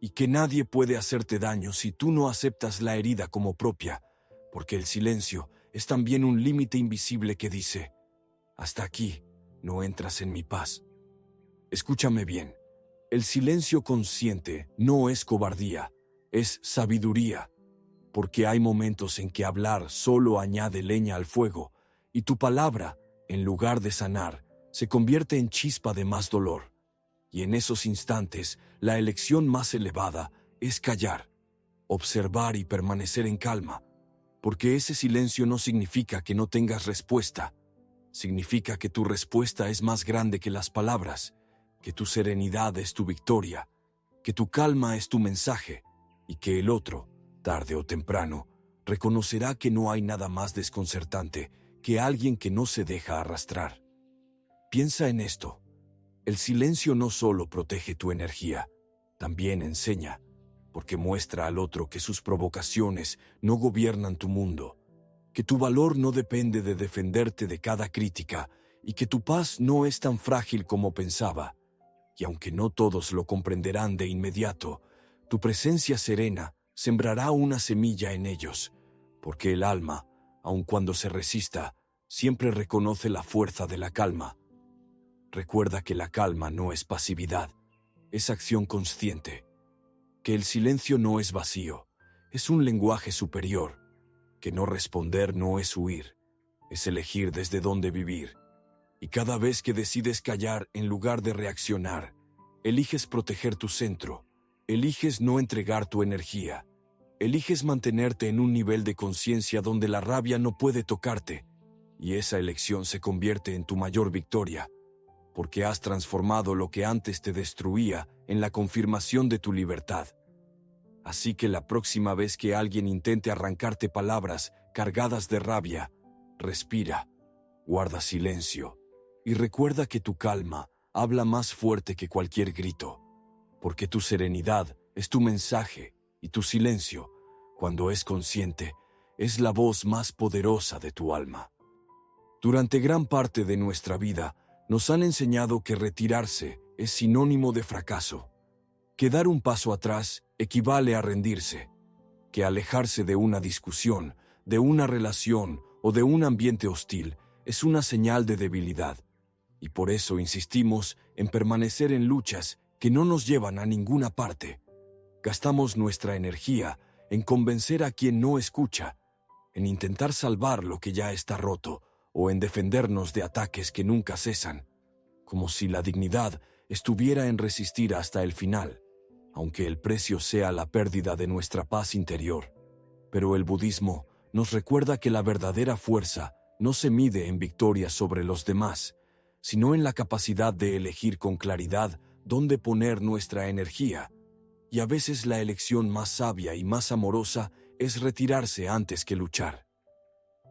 y que nadie puede hacerte daño si tú no aceptas la herida como propia, porque el silencio es también un límite invisible que dice: hasta aquí, no entras en mi paz. Escúchame bien, el silencio consciente no es cobardía, es sabiduría, porque hay momentos en que hablar solo añade leña al fuego, y tu palabra, en lugar de sanar, se convierte en chispa de más dolor. Y en esos instantes, la elección más elevada es callar, observar y permanecer en calma, porque ese silencio no significa que no tengas respuesta, significa que tu respuesta es más grande que las palabras, que tu serenidad es tu victoria, que tu calma es tu mensaje, y que el otro, tarde o temprano, reconocerá que no hay nada más desconcertante que alguien que no se deja arrastrar. Piensa en esto. El silencio no solo protege tu energía, también enseña, porque muestra al otro que sus provocaciones no gobiernan tu mundo, que tu valor no depende de defenderte de cada crítica y que tu paz no es tan frágil como pensaba. Y aunque no todos lo comprenderán de inmediato, tu presencia serena sembrará una semilla en ellos, porque el alma, aun cuando se resista, siempre reconoce la fuerza de la calma. Recuerda que la calma no es pasividad, es acción consciente, que el silencio no es vacío, es un lenguaje superior, que no responder no es huir, es elegir desde dónde vivir. Y cada vez que decides callar en lugar de reaccionar, eliges proteger tu centro, eliges no entregar tu energía, eliges mantenerte en un nivel de conciencia donde la rabia no puede tocarte, y esa elección se convierte en tu mayor victoria, porque has transformado lo que antes te destruía en la confirmación de tu libertad. Así que la próxima vez que alguien intente arrancarte palabras cargadas de rabia, respira, guarda silencio y recuerda que tu calma habla más fuerte que cualquier grito, porque tu serenidad es tu mensaje y tu silencio, cuando es consciente, es la voz más poderosa de tu alma. Durante gran parte de nuestra vida, nos han enseñado que retirarse es sinónimo de fracaso, que dar un paso atrás equivale a rendirse, que alejarse de una discusión, de una relación o de un ambiente hostil es una señal de debilidad, y por eso insistimos en permanecer en luchas que no nos llevan a ninguna parte. Gastamos nuestra energía en convencer a quien no escucha, en intentar salvar lo que ya está roto, o en defendernos de ataques que nunca cesan, como si la dignidad estuviera en resistir hasta el final. aunque el precio sea la pérdida de nuestra paz interior. Pero el budismo nos recuerda que la verdadera fuerza no se mide en victorias sobre los demás, sino en la capacidad de elegir con claridad dónde poner nuestra energía. Y a veces la elección más sabia y más amorosa es retirarse antes que luchar.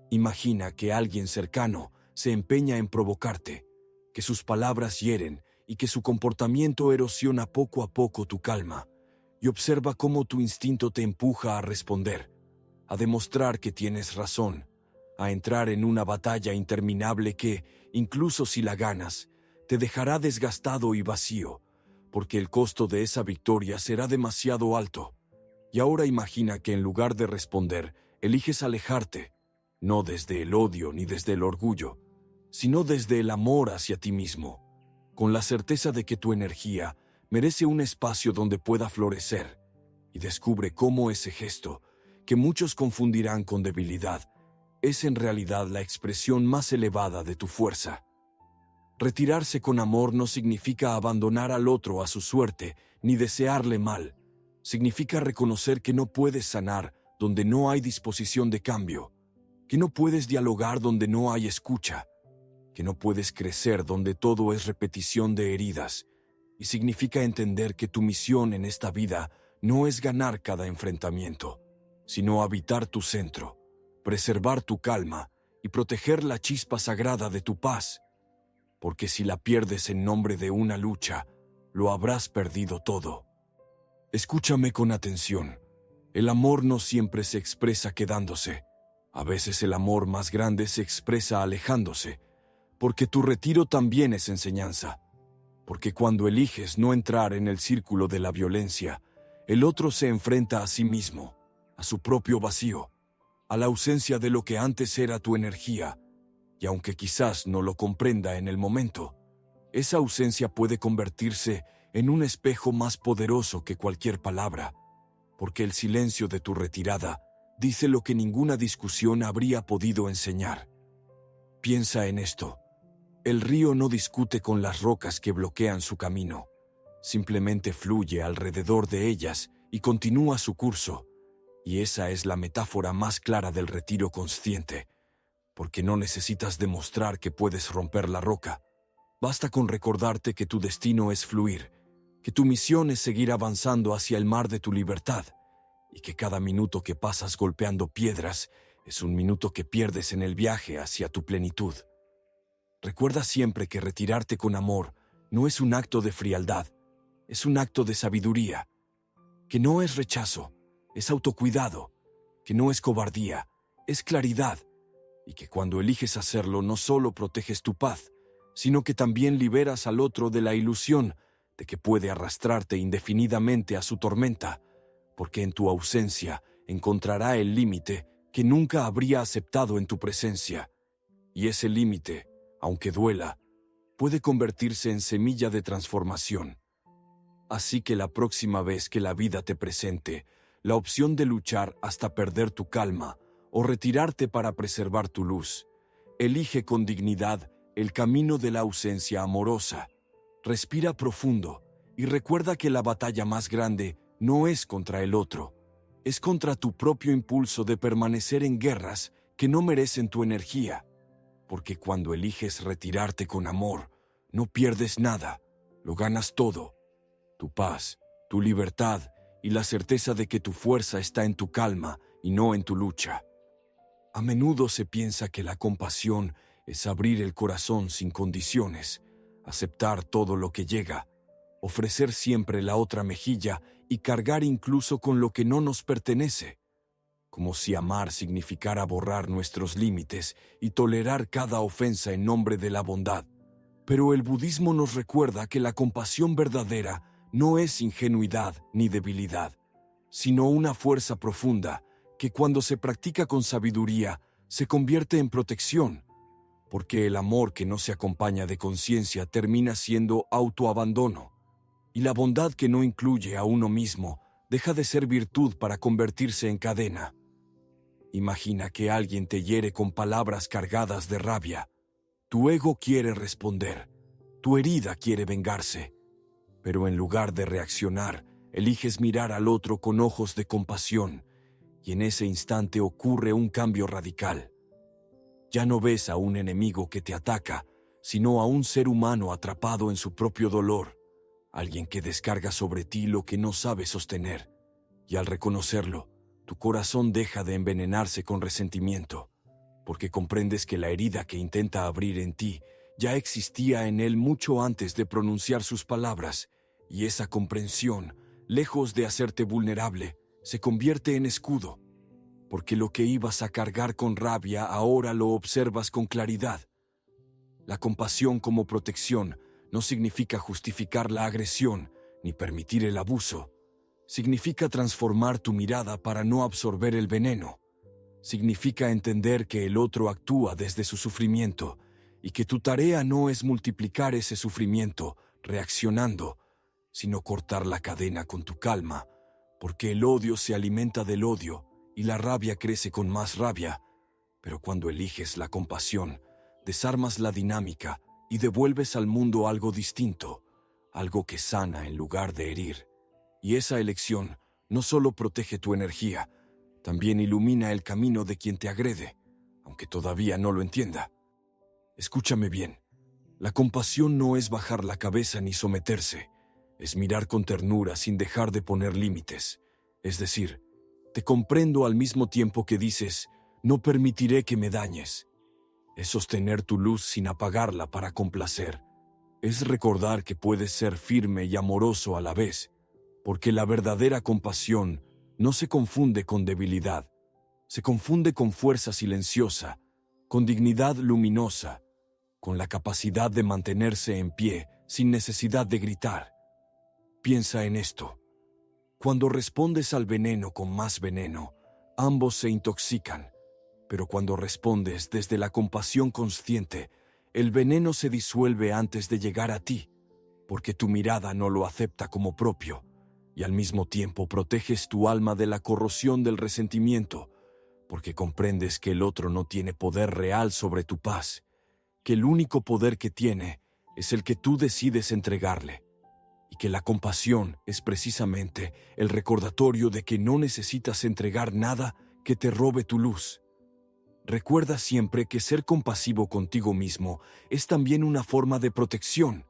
Imagina que alguien cercano se empeña en provocarte, que sus palabras hieren y que su comportamiento erosiona poco a poco tu calma, y observa cómo tu instinto te empuja a responder, a demostrar que tienes razón, a entrar en una batalla interminable que, incluso si la ganas, te dejará desgastado y vacío, porque el costo de esa victoria será demasiado alto. Y ahora imagina que en lugar de responder, eliges alejarte, no desde el odio ni desde el orgullo, sino desde el amor hacia ti mismo, con la certeza de que tu energía merece un espacio donde pueda florecer, y descubre cómo ese gesto, que muchos confundirán con debilidad, es en realidad la expresión más elevada de tu fuerza. Retirarse con amor no significa abandonar al otro a su suerte, ni desearle mal. Significa reconocer que no puedes sanar donde no hay disposición de cambio, que no puedes dialogar donde no hay escucha, que no puedes crecer donde todo es repetición de heridas, y significa entender que tu misión en esta vida no es ganar cada enfrentamiento, sino habitar tu centro, preservar tu calma y proteger la chispa sagrada de tu paz, porque si la pierdes en nombre de una lucha, lo habrás perdido todo. Escúchame con atención. El amor no siempre se expresa quedándose. A veces el amor más grande se expresa alejándose, porque tu retiro también es enseñanza. Porque cuando eliges no entrar en el círculo de la violencia, el otro se enfrenta a sí mismo, a su propio vacío, a la ausencia de lo que antes era tu energía, y aunque quizás no lo comprenda en el momento, esa ausencia puede convertirse en un espejo más poderoso que cualquier palabra, porque el silencio de tu retirada dice lo que ninguna discusión habría podido enseñar. Piensa en esto. El río no discute con las rocas que bloquean su camino, simplemente fluye alrededor de ellas y continúa su curso, y esa es la metáfora más clara del retiro consciente, porque no necesitas demostrar que puedes romper la roca. Basta con recordarte que tu destino es fluir, que tu misión es seguir avanzando hacia el mar de tu libertad, y que cada minuto que pasas golpeando piedras es un minuto que pierdes en el viaje hacia tu plenitud. Recuerda siempre que retirarte con amor no es un acto de frialdad, es un acto de sabiduría, que no es rechazo, es autocuidado, que no es cobardía, es claridad, y que cuando eliges hacerlo no solo proteges tu paz, sino que también liberas al otro de la ilusión de que puede arrastrarte indefinidamente a su tormenta, porque en tu ausencia encontrará el límite que nunca habría aceptado en tu presencia, y ese límite, aunque duela, puede convertirse en semilla de transformación. Así que la próxima vez que la vida te presente la opción de luchar hasta perder tu calma o retirarte para preservar tu luz, elige con dignidad el camino de la ausencia amorosa. Respira profundo y recuerda que la batalla más grande no es contra el otro, es contra tu propio impulso de permanecer en guerras que no merecen tu energía. Porque cuando eliges retirarte con amor, no pierdes nada, lo ganas todo. Tu paz, tu libertad y la certeza de que tu fuerza está en tu calma y no en tu lucha. A menudo se piensa que la compasión es abrir el corazón sin condiciones, aceptar todo lo que llega, ofrecer siempre la otra mejilla y cargar incluso con lo que no nos pertenece, como si amar significara borrar nuestros límites y tolerar cada ofensa en nombre de la bondad. Pero el budismo nos recuerda que la compasión verdadera no es ingenuidad ni debilidad, sino una fuerza profunda que cuando se practica con sabiduría se convierte en protección, porque el amor que no se acompaña de conciencia termina siendo autoabandono, y la bondad que no incluye a uno mismo deja de ser virtud para convertirse en cadena. Imagina que alguien te hiere con palabras cargadas de rabia. Tu ego quiere responder, tu herida quiere vengarse, pero en lugar de reaccionar, eliges mirar al otro con ojos de compasión, y en ese instante ocurre un cambio radical. Ya no ves a un enemigo que te ataca, sino a un ser humano atrapado en su propio dolor, alguien que descarga sobre ti lo que no sabe sostener, y al reconocerlo, tu corazón deja de envenenarse con resentimiento, porque comprendes que la herida que intenta abrir en ti ya existía en él mucho antes de pronunciar sus palabras, y esa comprensión, lejos de hacerte vulnerable, se convierte en escudo, porque lo que ibas a cargar con rabia ahora lo observas con claridad. La compasión como protección no significa justificar la agresión ni permitir el abuso. Significa transformar tu mirada para no absorber el veneno. Significa entender que el otro actúa desde su sufrimiento y que tu tarea no es multiplicar ese sufrimiento reaccionando, sino cortar la cadena con tu calma, porque el odio se alimenta del odio y la rabia crece con más rabia. Pero cuando eliges la compasión, desarmas la dinámica y devuelves al mundo algo distinto, algo que sana en lugar de herir. Y esa elección no solo protege tu energía, también ilumina el camino de quien te agrede, aunque todavía no lo entienda. Escúchame bien, la compasión no es bajar la cabeza ni someterse, es mirar con ternura sin dejar de poner límites. Es decir, te comprendo al mismo tiempo que dices, no permitiré que me dañes. Es sostener tu luz sin apagarla para complacer. Es recordar que puedes ser firme y amoroso a la vez, porque la verdadera compasión no se confunde con debilidad, se confunde con fuerza silenciosa, con dignidad luminosa, con la capacidad de mantenerse en pie sin necesidad de gritar. Piensa en esto. Cuando respondes al veneno con más veneno, ambos se intoxican, pero cuando respondes desde la compasión consciente, el veneno se disuelve antes de llegar a ti, porque tu mirada no lo acepta como propio, y al mismo tiempo proteges tu alma de la corrosión del resentimiento, porque comprendes que el otro no tiene poder real sobre tu paz, que el único poder que tiene es el que tú decides entregarle, y que la compasión es precisamente el recordatorio de que no necesitas entregar nada que te robe tu luz. Recuerda siempre que ser compasivo contigo mismo es también una forma de protección,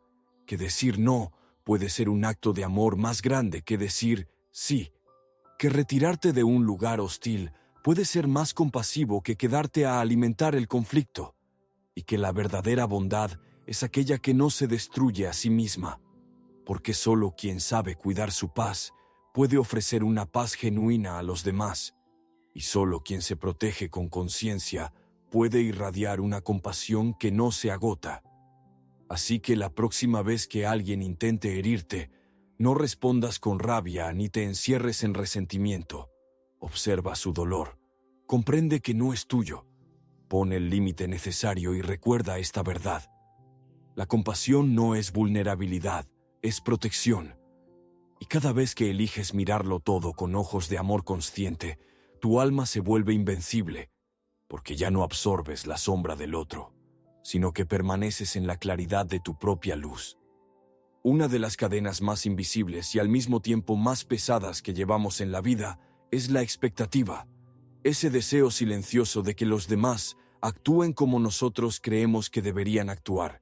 que decir no puede ser un acto de amor más grande que decir sí, que retirarte de un lugar hostil puede ser más compasivo que quedarte a alimentar el conflicto, y que la verdadera bondad es aquella que no se destruye a sí misma, porque solo quien sabe cuidar su paz puede ofrecer una paz genuina a los demás, y solo quien se protege con conciencia puede irradiar una compasión que no se agota. Así que la próxima vez que alguien intente herirte, no respondas con rabia ni te encierres en resentimiento. Observa su dolor. Comprende que no es tuyo. Pon el límite necesario y recuerda esta verdad. La compasión no es vulnerabilidad, es protección. Y cada vez que eliges mirarlo todo con ojos de amor consciente, tu alma se vuelve invencible, porque ya no absorbes la sombra del otro, sino que permaneces en la claridad de tu propia luz. Una de las cadenas más invisibles y al mismo tiempo más pesadas que llevamos en la vida es la expectativa, ese deseo silencioso de que los demás actúen como nosotros creemos que deberían actuar,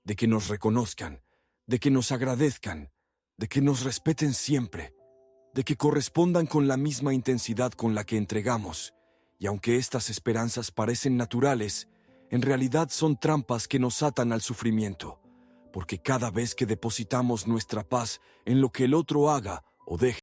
de que nos reconozcan, de que nos agradezcan, de que nos respeten siempre, de que correspondan con la misma intensidad con la que entregamos, y aunque estas esperanzas parecen naturales, en realidad son trampas que nos atan al sufrimiento, porque cada vez que depositamos nuestra paz en lo que el otro haga o deje